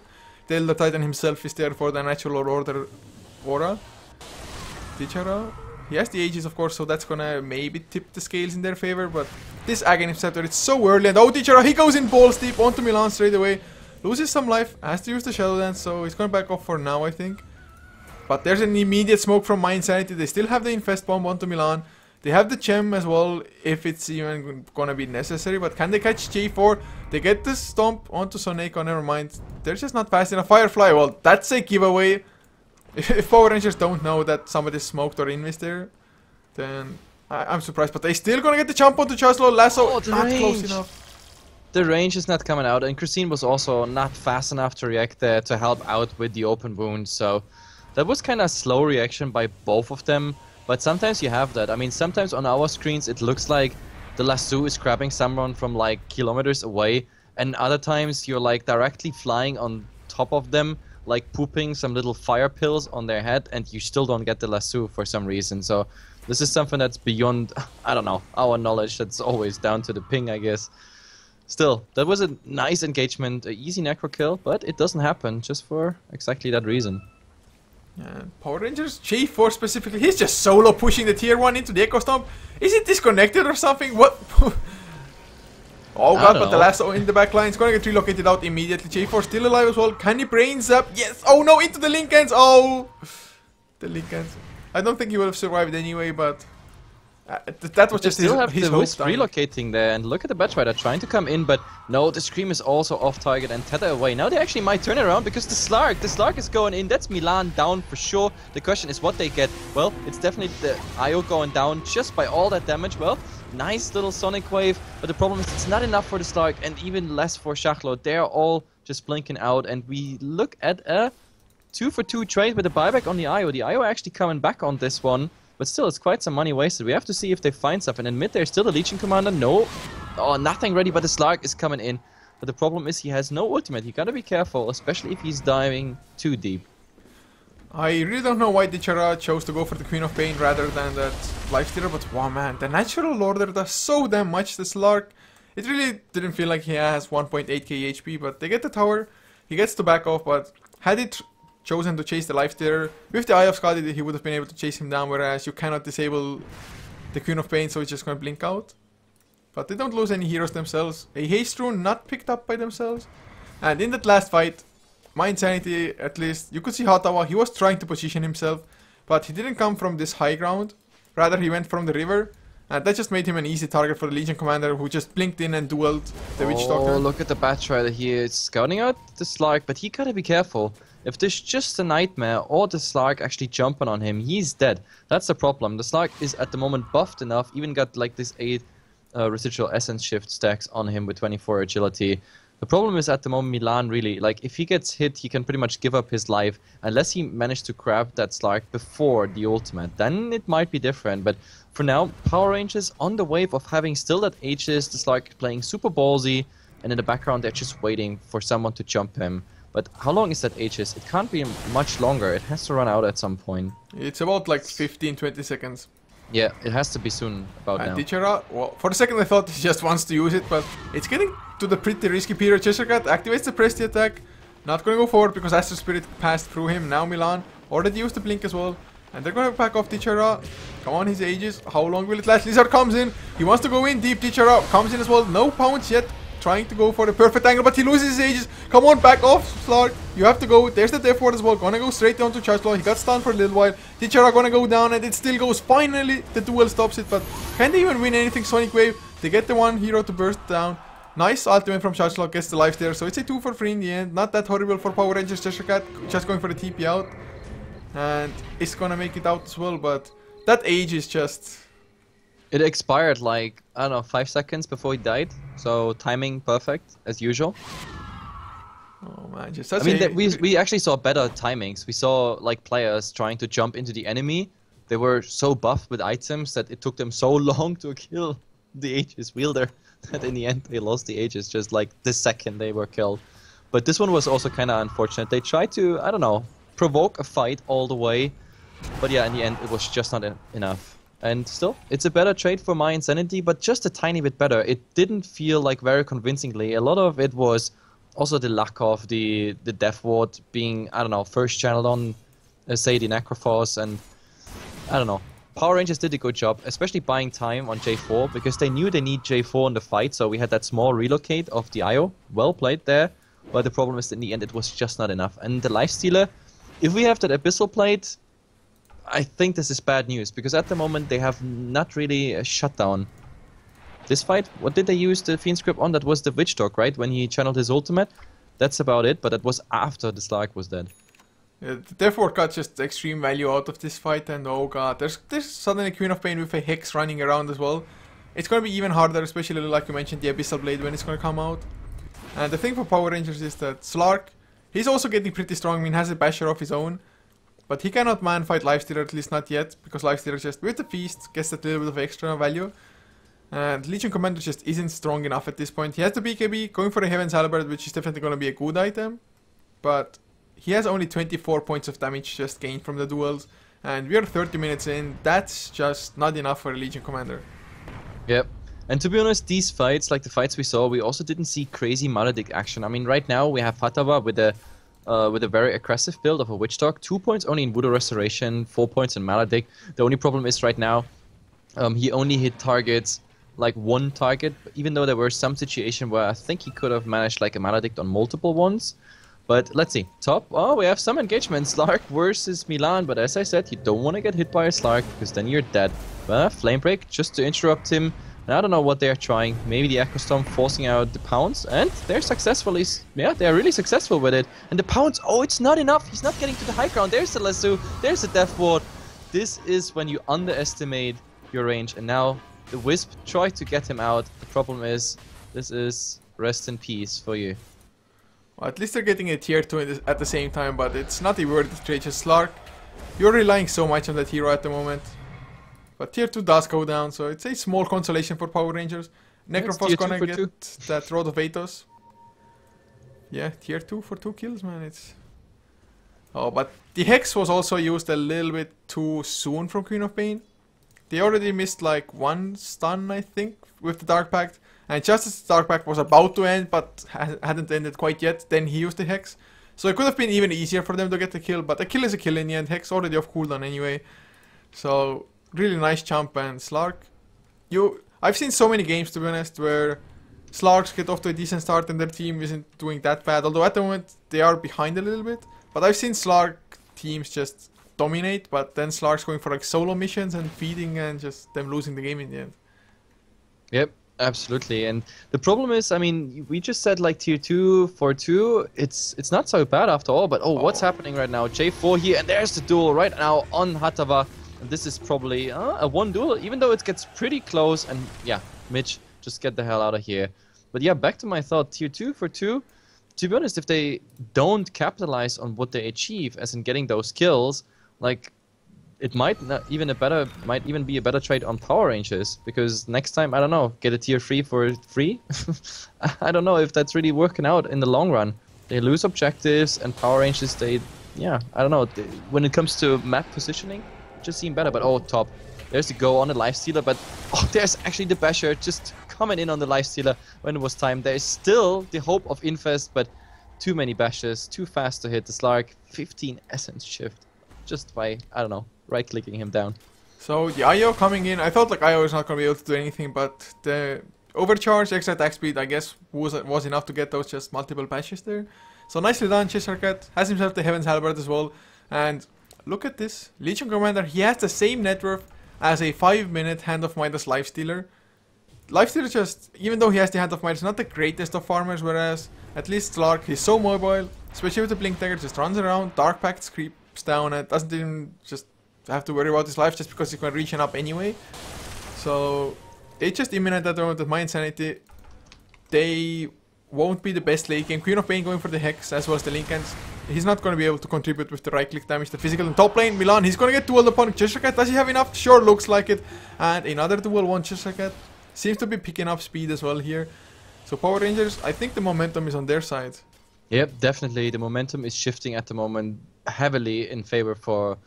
the Elder Titan himself is there for the Natural Order Aura. Tichara, he has the Aegis of course, so that's going to maybe tip the scales in their favor, but this Aghanim Scepter, it's so early, and oh, Tichara, he goes in balls deep onto Milan straight away. Loses some life, has to use the Shadow Dance, so he's going to back off for now, I think. But there's an immediate smoke from mYinsanity. They still have the Infest Bomb onto Milan. They have the Gem as well, if it's even gonna be necessary. But can they catch J4? They get the Stomp onto Soneko, never mind. They're just not fast enough. Firefly, well, that's a giveaway. If Power Rangers don't know that somebody's smoked or invis there, then I'm surprised. But they still gonna get the jump onto Chargelaw. Lasso, not close enough. The range is not coming out, and Christine was also not fast enough to react there to help out with the open wound, so that was kind of slow reaction by both of them. But sometimes you have that. I mean, sometimes on our screens it looks like the lasso is grabbing someone from like kilometers away, and other times you're like directly flying on top of them, like pooping some little fire pills on their head, and you still don't get the lasso for some reason. So this is something that's beyond, I don't know, our knowledge. That's always down to the ping, I guess. Still, that was a nice engagement, an easy necro kill, but it doesn't happen just for exactly that reason. Power Rangers, J4 specifically, he's just solo pushing the tier 1 into the Echo Stomp. Is it disconnected or something? What? Oh god, but the lasso in the back line is gonna get relocated out immediately. J4 still alive as well. Can he brains up? Yes! Oh no, into the Linkans! Oh! The Linkans. I don't think he would have survived anyway, but that was just his hope. Relocating there, and look at the Batrider trying to come in, but no, the Scream is also off target and tether away. Now they actually might turn it around because the Slark is going in. That's Milan down for sure. The question is what they get. Well, it's definitely the IO going down just by all that damage. Well, nice little Sonic Wave, but the problem is it's not enough for the Slark and even less for Chargelaw. They're all just blinking out, and we look at a 2-for-2 trade with a buyback on the IO. The IO actually coming back on this one. But still, it's quite some money wasted. We have to see if they find stuff. And in mid, there's still a Legion Commander. No. Oh, nothing ready, but the Slark is coming in. But the problem is he has no ultimate. You gotta be careful, especially if he's diving too deep. I really don't know why Dichara chose to go for the Queen of Pain rather than that Lifestealer, but wow man, the natural order does so damn much, this Slark. It really didn't feel like he has 1.8k HP, but they get the tower, he gets to back off, but had it chosen to chase the Lifestealer, with the Eye of Skadi he would have been able to chase him down, whereas you cannot disable the Queen of Pain, so it's just gonna blink out. But they don't lose any heroes themselves. A haste rune not picked up by themselves. And in that last fight, mYinsanity, at least, you could see Hatawa, he was trying to position himself, but he didn't come from this high ground. Rather, he went from the river. And that just made him an easy target for the Legion Commander, who just blinked in and dueled the Witch Doctor. Oh, look at the Bat Rider here. It's scouting out the Slark, but he gotta be careful. If there's just a Nightmare or the Slark actually jumping on him, he's dead. That's the problem. The Slark is at the moment buffed enough, even got like this 8 residual essence shift stacks on him with 24 agility. The problem is at the moment Milan really, like if he gets hit, he can pretty much give up his life unless he managed to grab that Slark before the ultimate. Then it might be different, but for now, Power Rangers on the wave of having still that Aegis, the Slark playing super ballsy, and in the background they're just waiting for someone to jump him. But how long is that Aegis? It can't be much longer, it has to run out at some point. It's about like 15-20 seconds. Yeah, it has to be soon about now. Dichara, well, for a second I thought he just wants to use it, but it's getting to the pretty risky period. Chestercat activates the Presty attack. Not gonna go forward because Astral Spirit passed through him. Now Milan already used the blink as well. And they're gonna back off Dichara. Come on, his Aegis. How long will it last? Lizard comes in. He wants to go in deep. Dichara comes in as well. No pounce yet. Trying to go for the perfect angle, but he loses his Aegis. Come on, back off, Slark. You have to go. There's the Death Ward as well. Gonna go straight down to Chargelaw. He got stunned for a little while. Dichara gonna go down, and it still goes. Finally, the duel stops it, but can they even win anything? Sonic Wave. They get the one hero to burst down. Nice ultimate from Chargelaw. Gets the life there. So it's a 2 for 3 in the end. Not that horrible for Power Rangers. Chestercat just going for the TP out. And it's gonna make it out as well, but that Aegis just... It expired like, I don't know, 5 seconds before he died. So timing perfect, as usual. Oh man, just such we actually saw better timings. We saw like players trying to jump into the enemy. They were so buffed with items that it took them so long to kill the Aegis wielder that in the end they lost the Aegis just like the second they were killed. But this one was also kind of unfortunate. They tried to, I don't know, provoke a fight all the way. But yeah, in the end it was just not enough. And still, it's a better trade for mYinsanity, but just a tiny bit better. It didn't feel like very convincingly. A lot of it was also the lack of the Death Ward being, I don't know, first channeled on, say, the Necrophos, and I don't know. Power Rangers did a good job, especially buying time on J4, because they knew they need J4 in the fight, so we had that small relocate of the IO. Well played there, but the problem is that in the end it was just not enough. And the Lifestealer, if we have that Abyssal plate, I think this is bad news, because at the moment they have not really a shutdown. This fight, what did they use the Fiend Script on? That was the Witch Dog, right? When he channeled his ultimate? That's about it, but that was after the Slark was dead. Yeah, therefore got just extreme value out of this fight, and oh god, there's suddenly Queen of Pain with a Hex running around as well. It's gonna be even harder, especially like you mentioned, the Abyssal Blade when it's gonna come out. And the thing for Power Rangers is that Slark, he's also getting pretty strong. I mean, has a Basher of his own. But he cannot man-fight Lifestealer, at least not yet, because Lifestealer just, with the Feast, gets that little bit of extra value. And Legion Commander just isn't strong enough at this point. He has the BKB, going for the Heaven's Halberd, which is definitely going to be a good item. But he has only 24 points of damage just gained from the duels. And we are 30 minutes in, that's just not enough for a Legion Commander. Yep. And to be honest, these fights, like the fights we saw, we also didn't see crazy Maledict action. I mean, right now we have Hatawa with a very aggressive build of a Witch Dog. 2 points only in Voodoo Restoration, 4 points in Maledict. The only problem is right now, he only hit targets, like one target, even though there were some situation where I think he could have managed like a Maledict on multiple ones. But let's see. Top, oh, we have some engagement. Slark versus Milan, but as I said, you don't want to get hit by a Slark, because then you're dead. Flame Break, just to interrupt him. And I don't know what they're trying. Maybe the Echo Storm forcing out the Pounce, and they're successfully, yeah, they're really successful with it. And the Pounce, oh, it's not enough. He's not getting to the high ground. There's the Lasso, there's the Death Ward. This is when you underestimate your range. And now the Wisp tried to get him out. The problem is, this is rest in peace for you. Well, at least they're getting a tier 2 at the same time, but it's not a worth the trade. Just Slark, you're relying so much on that hero at the moment. But tier 2 does go down, so it's a small consolation for Power Rangers. Necrophos gonna get that Rod of Athos. Yeah, tier 2 for 2 kills, man. It's... Oh, but the Hex was also used a little bit too soon from Queen of Pain. They already missed like 1 stun, I think, with the Dark Pact. And just as the Dark Pact was about to end, but hadn't ended quite yet, then he used the Hex. So it could have been even easier for them to get the kill, but a kill is a kill in the end. Hex already off cooldown anyway. So, really nice jump, and Slark. I've seen so many games, to be honest, where Slarks get off to a decent start and their team isn't doing that bad. Although at the moment, they are behind a little bit. But I've seen Slark teams just dominate, but then Slarks going for like solo missions and feeding and just them losing the game in the end. Yep. Absolutely, and the problem is, I mean, we just said like tier 2 for 2, it's not so bad after all, but what's happening right now? J4 here, and there's the duel right now on Hatava, and this is probably a 1 duel, even though it gets pretty close, and yeah, Mitch, just get the hell out of here. But yeah, back to my thought, tier 2 for 2, to be honest, if they don't capitalize on what they achieve, as in getting those kills, like, it might even be a better trade on Power Rangers, because next time, I don't know, get a tier 3 for free? I don't know if that's really working out in the long run. They lose objectives, and Power Rangers, I don't know, when it comes to map positioning, it just seem better. But top, there's the go on the Lifestealer, but there's actually the Basher just coming in on the Lifestealer when it was time. There's still the hope of Infest, but too many Bashers, too fast to hit the Slark, 15 Essence Shift, just by, I don't know, right-clicking him down. So the IO coming in, I thought like IO is not going to be able to do anything, but the overcharge, extra attack speed, I guess was enough to get those just multiple patches there. So nicely done, Chisarkat has himself the Heaven's Halberd as well. And look at this, Legion Commander, he has the same net worth as a 5-minute Hand of Midas Lifestealer. Lifestealer just, even though he has the Hand of Midas, not the greatest of farmers, whereas at least Slark, he's so mobile, especially with the Blink Dagger, just runs around, Dark Pact creeps down and doesn't even just have to worry about his life just because he's going to reach up anyway. So they just imminent at the moment with mYinsanity. They won't be the best late game. Queen of Pain going for the Hex as well as the Linkens. He's not going to be able to contribute with the right click damage, the physical. In top lane, Milan, he's going to get dueled upon Chisarkat. Does he have enough? Sure, looks like it. And another duel one Chisarkat. Seems to be picking up speed as well here. So Power Rangers, I think the momentum is on their side. Yep, definitely. The momentum is shifting at the moment heavily in favor for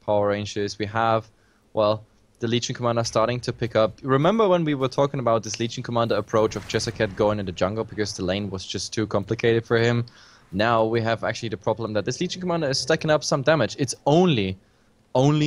Power Rangers. We have, well, the Legion Commander starting to pick up. Remember when we were talking about this Legion Commander approach of Chisarkat going in the jungle because the lane was just too complicated for him? Now we have actually the problem that this Legion Commander is stacking up some damage. It's only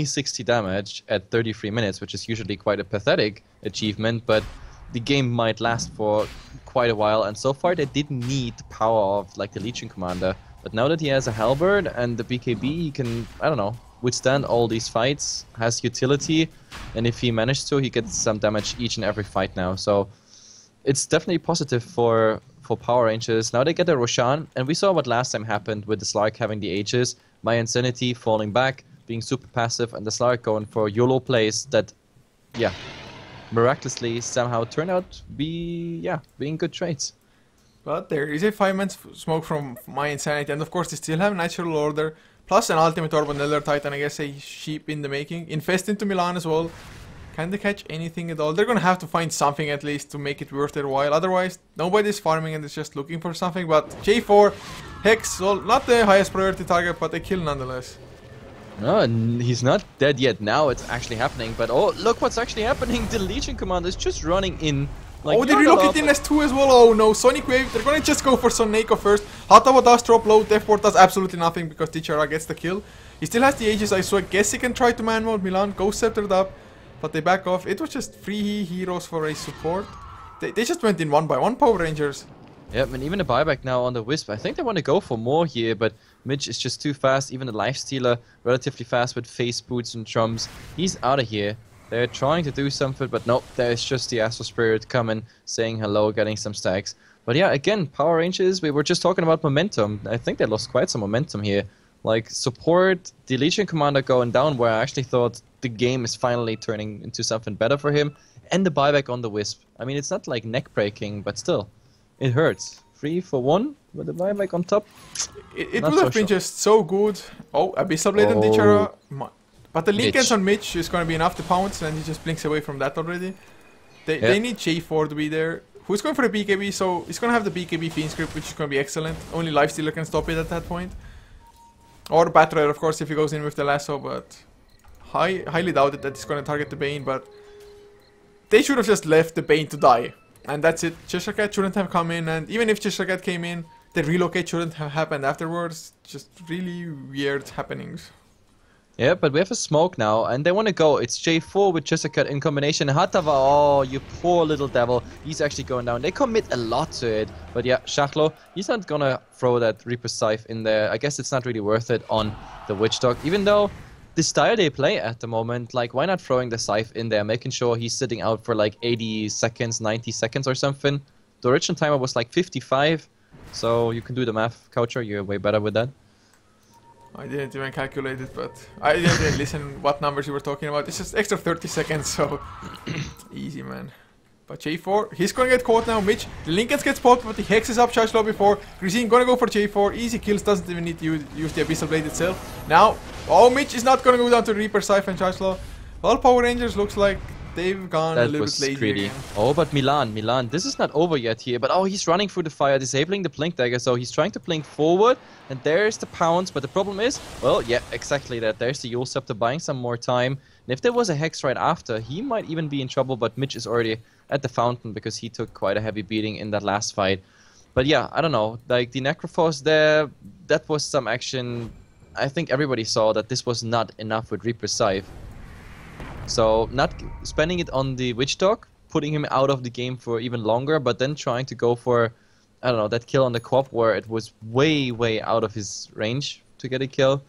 60 damage at 33 minutes, which is usually quite a pathetic achievement, but the game might last for quite a while, and so far they didn't need the power of like the Legion Commander. But now that he has a Halberd and the BKB, he can, I don't know, withstand all these fights, has utility, and if he managed to, he gets some damage each and every fight now. So it's definitely positive for Power Rangers. Now they get a Roshan, and we saw what last time happened with the Slark having the Aegis, mYinsanity falling back, being super passive, and the Slark going for YOLO plays that, yeah, miraculously somehow turned out to be, being good trades. But there is a 5-man smoke from mYinsanity, and of course they still have Natural Order, plus an Ultimate Orb on Nether Titan, I guess a sheep in the making. Infest into Milan as well. Can they catch anything at all? They're gonna have to find something at least to make it worth their while. Otherwise, nobody's farming and is just looking for something. But J4, Hex, well, not the highest priority target, but a kill nonetheless. No, he's not dead yet. Now it's actually happening. But oh, look what's actually happening. The Legion Commander is just running in. Like, they relocate in S2 as well. Oh no, Sonic Wave. They're gonna just go for Soneko first. Hatava does drop low. Deathport does absolutely nothing because Tichara gets the kill. He still has the Aegis, so I guess he can try to man mode Milan. Ghost Sceptered up. But they back off. It was just 3 heroes for a support. They just went in 1-by-1 Power Rangers. Yep, and even a buyback now on the Wisp. I think they want to go for more here, but Mitch is just too fast. Even the Lifestealer, relatively fast with face boots and drums. He's out of here. They're trying to do something, but nope, there's just the Astral Spirit coming, saying hello, getting some stacks. But yeah, again, Power Rangers, we were just talking about momentum. I think they lost quite some momentum here. Like, support the Legion Commander going down, where I actually thought the game is finally turning into something better for him, and the buyback on the Wisp. I mean, it's not like neck-breaking, but still, it hurts. 3 for 1 with the buyback on top. It would have been just so good. Oh, Abyssal Blade and Tichara. But the Linkens on Mitch is going to be enough to pounce, and he just blinks away from that already. They need J4 to be there. Who's going for the BKB? So he's going to have the BKB Fiend script, which is going to be excellent. Only Lifestealer can stop it at that point. Or Battler, of course, if he goes in with the lasso, but highly doubted that he's going to target the Bane, but they should have just left the Bane to die. And that's it. Cheshire Cat shouldn't have come in, and even if Cheshire Cat came in, the relocate shouldn't have happened afterwards. Just really weird happenings. Yeah, but we have a smoke now, and they want to go. It's J4 with Jessica in combination. Hatava, oh, you poor little devil. He's actually going down. They commit a lot to it. But yeah, Shachlo, he's not going to throw that Reaper Scythe in there. I guess it's not really worth it on the Witch Dog. Even though the style they play at the moment, like, why not throwing the Scythe in there, making sure he's sitting out for like 80 seconds, 90 seconds or something. The original timer was like 55. So you can do the math, Coucher. You're way better with that. I didn't even calculate it, but I didn't even listen what numbers you were talking about. It's just extra 30 seconds, so easy, man. But J4, he's gonna get caught now. Mitch, the Lincolns gets popped, but he hexes up Shashlo before. Grisine gonna go for J4. Easy kills, doesn't even need to use the Abyssal Blade itself. Now, oh, Mitch is not gonna go down to Reaper Scythe and Shashlo. Well, Power Rangers looks like they've gone a little bit lazy greedy. Again. Oh, but Milan, this is not over yet here. But oh, he's running through the fire, disabling the Blink Dagger. So he's trying to blink forward, and there's the pounce. But the problem is, well, yeah, exactly that. There's the Yule Scepter buying some more time. And if there was a Hex right after, he might even be in trouble. But Mitch is already at the fountain because he took quite a heavy beating in that last fight. But yeah, I don't know. Like the Necrophos there, that was some action. I think everybody saw that this was not enough with Reaper Scythe. So not spending it on the Witch Dog, putting him out of the game for even longer, but then trying to go for, I don't know, that kill on the Quap where it was way, way out of his range to get a kill.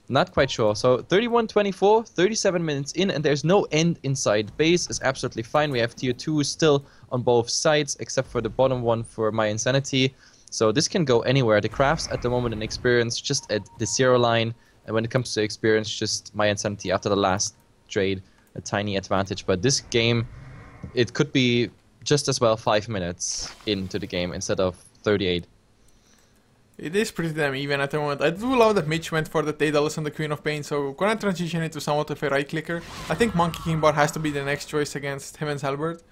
Not quite sure. So 31-24, 37 minutes in, and there's no end inside. Base is absolutely fine. We have tier 2 still on both sides, except for the bottom one for mYinsanity. So this can go anywhere. The crafts at the moment in experience just at the 0 line, and when it comes to experience, just mYinsanity after the last trade. A tiny advantage, but this game, it could be just as well 5 minutes into the game instead of 38. It is pretty damn even at the moment. I do love that Mitch went for the Daedalus on the Queen of Pain, so gonna transition into somewhat of a right clicker. I think Monkey King Bar has to be the next choice against Heaven's Halberd.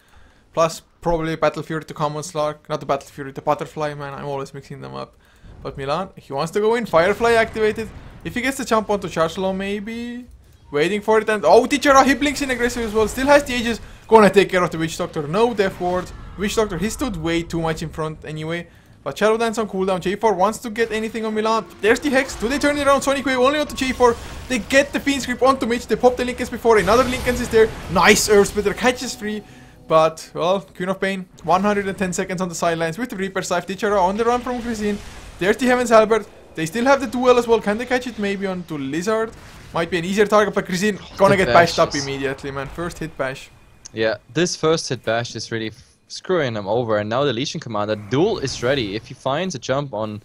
Plus, probably Battle Fury to Common Slark. Not the Battle Fury, the Butterfly, man. I'm always mixing them up. But Milan, he wants to go in. Firefly activated. If he gets the jump onto Chargelo, maybe. Waiting for it, and oh, Tichara, he blinks in aggressive as well. Still has the Aegis. Gonna take care of the Witch Doctor. No Death Ward. Witch Doctor, he stood way too much in front anyway. But Shadow Dance on cooldown. J4 wants to get anything on Milan. There's the Hex. Do they turn it around? Sonic Wave only onto J4. They get the Fiend Script onto Mitch. They pop the Linkens before. Another Linkens is there. Nice Earth Splitter. Catches free. But, well, Queen of Pain. 110 seconds on the sidelines with the Reaper Scythe. Tichara on the run from Grisine. There's the Heaven's Halberd. They still have the duel as well. Can they catch it maybe onto Lizard? Might be an easier target, but Grisine gonna get bashed up immediately, man. First hit bash. Yeah, this first hit bash is really screwing him over, and now the Legion Commander duel is ready. If he finds a jump on,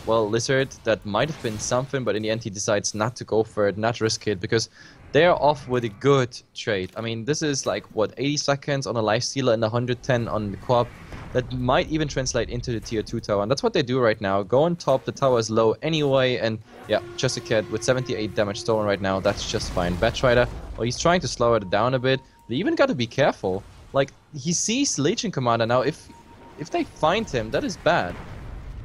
well, Lizard, that might have been something, but in the end he decides not to go for it, not risk it, because they're off with a good trade. I mean, this is like, what, 80 seconds on a Lifestealer and 110 on the Quap. That might even translate into the tier 2 tower, and that's what they do right now. Go on top, the tower is low anyway, and yeah, just a kid with 78 damage stolen right now, that's just fine. Batrider, well, he's trying to slow it down a bit. They even got to be careful. Like, he sees Legion Commander now. If they find him, that is bad.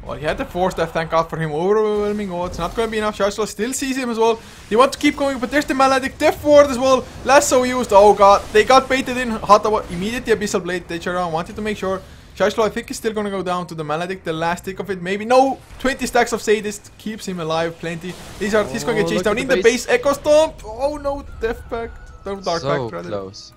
Well, he had the force death, thank God for him. Overwhelming odds. Not going to be enough. Shashlo still sees him as well. They want to keep going, but there's the Maledict. Death Ward as well. Lasso used. Oh God. They got baited in. Hatawa immediately Abyssal Blade. Tichara wanted to make sure. Shashlo, I think, is still going to go down to the Maledict. The last tick of it. Maybe. No. 20 stacks of Sadist. Keeps him alive. Plenty. He's going to get chased down in the base. Echo Stomp. Oh no. Death Pact. No, Dark Pact, rather. So close.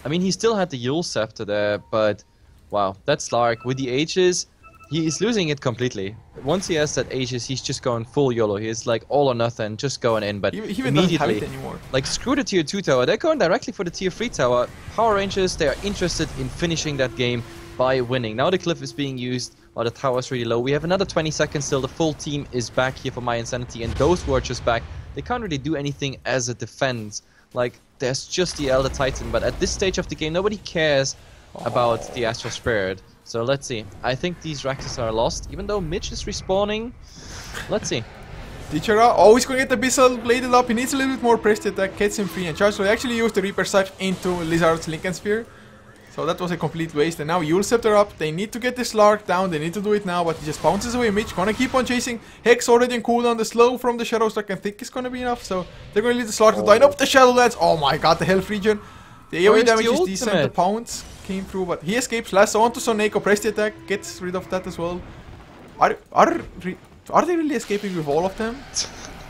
I mean, he still had the Yule Scepter there, but wow. That's Slark. With the Aegis, he is losing it completely. Once he has that Aegis, he's just going full YOLO. He's like all or nothing, just going in. But he even doesn't have it anymore. Like, screw the tier 2 tower. They're going directly for the tier 3 tower. Power Rangers, they are interested in finishing that game by winning. Now the cliff is being used while the tower is really low. We have another 20 seconds till the full team is back here for mYinsanity, and those who are just back, they can't really do anything as a defense. Like, there's just the Elder Titan, but at this stage of the game, nobody cares about the Astral Spirit. So let's see. I think these Raxes are lost, even though Mitch is respawning. Let's see. Tichara always going to get the Abyssal bladed up. He needs a little bit more press attack, gets him free, and Charles will actually use the Reaper Scythe into Lizard's Lincoln Sphere. So that was a complete waste. And now Yule Scepter up. They need to get this Slark down. They need to do it now. But he just bounces away. Mitch gonna keep on chasing. Hex already in cooldown. The slow from the Shadow Strike I think is gonna be enough. So they're gonna leave the Slark to die. Nope, the Shadowlands. Oh my god, the Health Regen. The AoE damage is decent. The pounds came through. But he escapes. Lasso onto Soneko. Press the attack. Gets rid of that as well. Are they really escaping with all of them?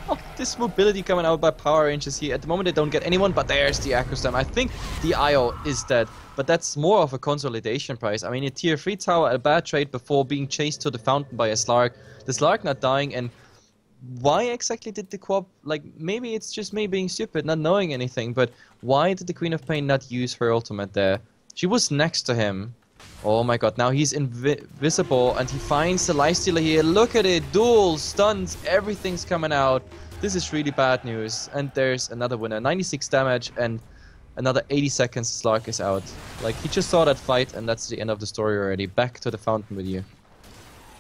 Oh, this mobility coming out by Power Rangers here. At the moment they don't get anyone, but there's the Acro Slam. I think the IO is dead, but that's more of a consolidation price. I mean, a tier 3 tower, a bad trade before being chased to the fountain by a Slark. The Slark not dying, and why exactly did the co-op, like, maybe it's just me being stupid, not knowing anything, but why did the Queen of Pain not use her ultimate there? She was next to him. Oh my god, now he's invisible and he finds the lifestealer here. Look at it, duels, stuns, everything's coming out. This is really bad news. And there's another winner, 96 damage and another 80 seconds Slark is out. Like, he just saw that fight and that's the end of the story already. Back to the fountain with you.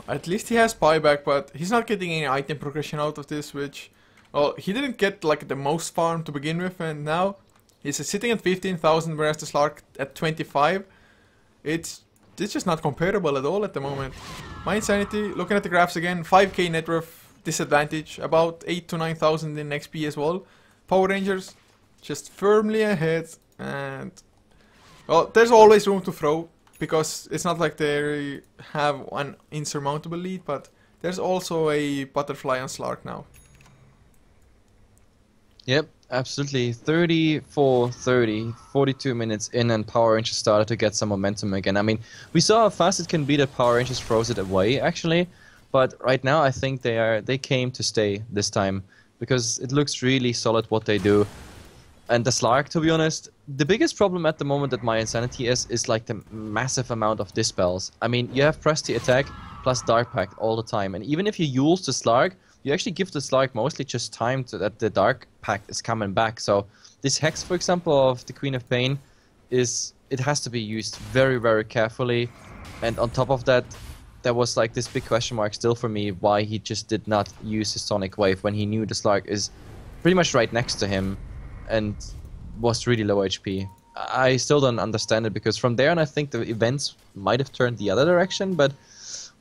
At least he has buyback, but he's not getting any item progression out of this, which... Well, he didn't get like the most farm to begin with, and now he's sitting at 15,000 whereas the Slark at 25. It's just not comparable at all at the moment. mYinsanity, looking at the graphs again, 5k net worth disadvantage, about 8 to 9,000 in XP as well. Power Rangers just firmly ahead, and well, there's always room to throw because it's not like they have an insurmountable lead, but there's also a butterfly on Slark now. Yep, absolutely. 34-30, 42 minutes in, and Power Rangers started to get some momentum again. I mean, we saw how fast it can be that Power Rangers froze it away, actually. But right now, I think they came to stay this time because it looks really solid what they do. And the Slark, to be honest, the biggest problem at the moment that mYinsanity is like the massive amount of dispels. I mean, you have Press the Attack plus Dark Pact all the time, and even if you use the Slark, you actually give the Slark mostly just time to that the Dark Pact is coming back. So this Hex, for example, of the Queen of Pain, it has to be used very, very carefully. And on top of that, there was like this big question mark still for me why he just did not use his Sonic Wave when he knew the Slark is pretty much right next to him and was really low HP. I still don't understand it because from there on I think the events might have turned the other direction, but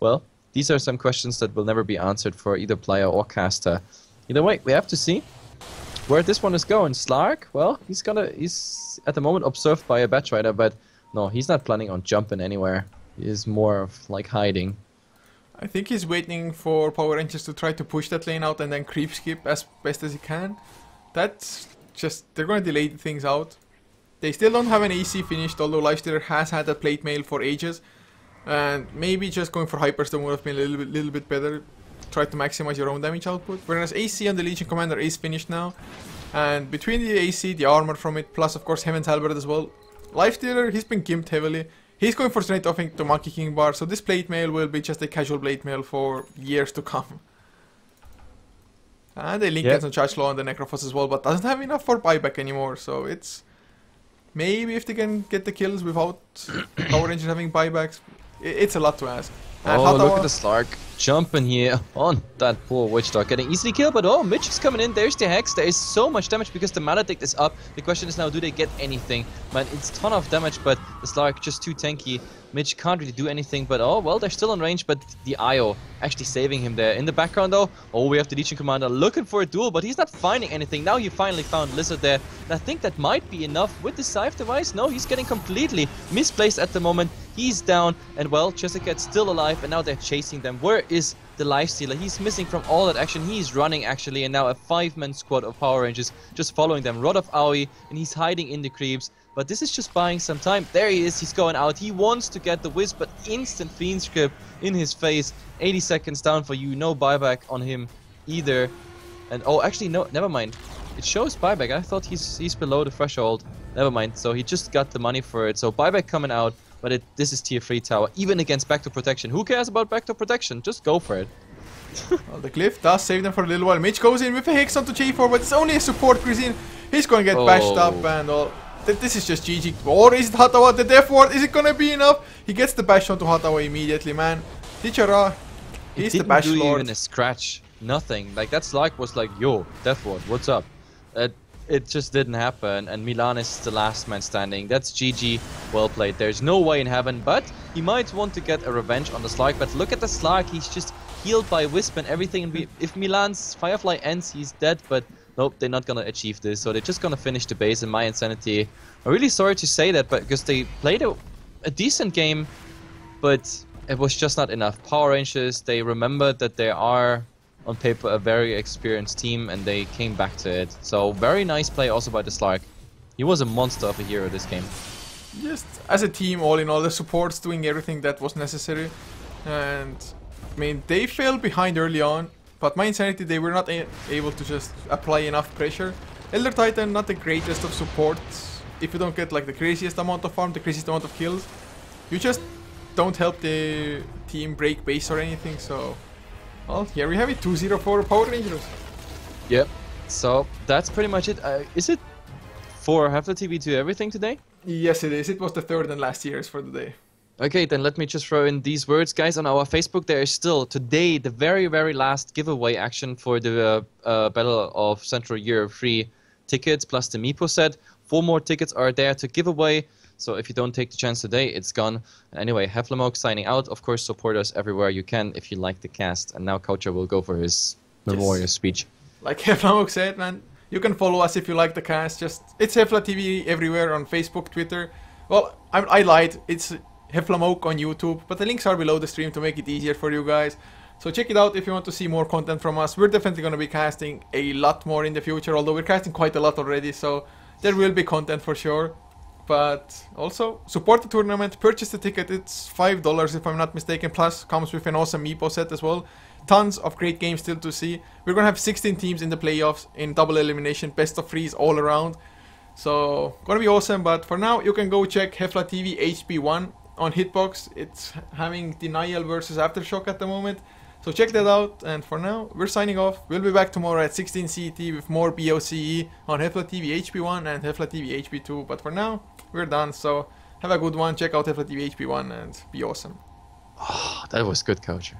well, these are some questions that will never be answered for either player or caster. Either way, we have to see where this one is going. Slark, well, he's at the moment observed by a Batrider, but no, he's not planning on jumping anywhere. He is more of like hiding. I think he's waiting for Power Rangers to try to push that lane out and then creep skip as best as he can. That's just, they're going to delay things out. They still don't have an AC finished, although Lifestealer has had that plate mail for ages. And maybe just going for Hyperstone would have been a little bit better. Try to maximize your own damage output. Whereas AC on the Legion Commander is finished now. And between the AC, the armor from it, plus of course Heaven's Halberd as well. Lifestealer, he's been gimped heavily. He's going for straight offing to Monkey King Bar. So this plate mail will be just a casual plate mail for years to come. And they link some Charge Law on the Necrophos as well, but doesn't have enough for buyback anymore. So it's... Maybe if they can get the kills without Power Rangers having buybacks, it's a lot to ask. Oh, look at the Slark jumping here on that poor Witch Dog, getting easily killed, but oh, Mitch is coming in, there's the Hex, there is so much damage because the Maledict is up. The question is now, do they get anything? Man, it's a ton of damage, but the Slark just too tanky. Mitch can't really do anything, but oh, well, they're still on range, but the IO actually saving him there. In the background, though, oh, we have the Legion Commander looking for a duel, but he's not finding anything. Now he finally found Lizard there, and I think that might be enough with the Scythe device. No, he's getting completely misplaced at the moment. He's down, and well, Jessica's still alive, and now they're chasing them. Where is the Lifestealer? He's missing from all that action. He's running, actually, and now a 5-man squad of Power Rangers just following them. Rod of Aoi, and he's hiding in the creeps. But this is just buying some time. There he is, he's going out. He wants to get the Wisp, but instant Fiend Script in his face. 80 seconds down for you, no buyback on him either. And oh, actually, no, never mind. It shows buyback. I thought he's below the threshold. Never mind, so he just got the money for it. So buyback coming out, but this is tier 3 tower, even against backdoor protection. Who cares about backdoor protection? Just go for it. Well, the Glyph does save them for a little while. Mitch goes in with a Hex onto J4, but it's only a support Cuisine. He's going to get bashed up and all. This is just GG. Or is it Hatawa? The Death Ward, is it gonna be enough? He gets the bash onto Hatawa immediately, man. Tichara, he's the bash lord. Even a scratch, nothing. Like that Slark was like, yo, Death Ward, what's up? it just didn't happen, and Milan is the last man standing. That's GG, well played. There's no way in heaven, but he might want to get a revenge on the Slark. But look at the Slark, he's just healed by Wisp and everything. And if Milan's Firefly ends, he's dead, but nope, they're not gonna achieve this. So they're just gonna finish the base in mYinsanity. I'm really sorry to say that, but because they played a decent game, but it was just not enough. Power Rangers, they remembered that they are on paper a very experienced team, and they came back to it. So very nice play also by the Slark. He was a monster of a hero this game. Just as a team, all in all, the supports doing everything that was necessary. And I mean, they fell behind early on, but mYinsanity, they were not able to just apply enough pressure. Elder Titan, not the greatest of supports. If you don't get like the craziest amount of farm, the craziest amount of kills, you just don't help the team break base or anything. So, well, here we have it, 2-0 for Power Rangers. Yep. So that's pretty much it. Is it for HeflaTV to everything today? Yes, it is. It was the third and last year's for the day. Okay, then let me just throw in these words, guys. On our Facebook, there is still today the very, very last giveaway action for the Battle of Central Europe free tickets plus the Meepo set. 4 more tickets are there to give away. So if you don't take the chance today, it's gone. Anyway, HeflaMoke signing out. Of course, support us everywhere you can if you like the cast. And now Coucher will go for his memorial speech. Like HeflaMoke said, man, you can follow us if you like the cast. It's HeflaTV everywhere on Facebook, Twitter. Well, I lied. It's HeflaMoke on YouTube, but the links are below the stream to make it easier for you guys. So check it out if you want to see more content from us. We're definitely going to be casting a lot more in the future, although we're casting quite a lot already, so there will be content for sure. But also, support the tournament, purchase the ticket, it's $5 if I'm not mistaken, plus comes with an awesome Meepo set as well. Tons of great games still to see. We're gonna have 16 teams in the playoffs, in double elimination, best of 3s all around. So, gonna be awesome, but for now, you can go check HeflaTV HP1 on Hitbox. It's having Denial versus Aftershock at the moment. So check that out, and for now, we're signing off. We'll be back tomorrow at 16 CET with more BOCE on HeflaTV HP1 and HeflaTV HP2. But for now, we're done, so have a good one. Check out HeflaTV HP1 and be awesome. Oh, that was good, Coucher.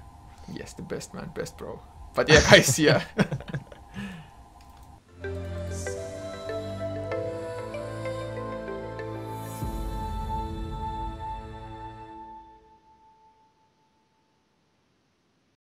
Yes, the best man, best bro. But yeah, guys, yeah.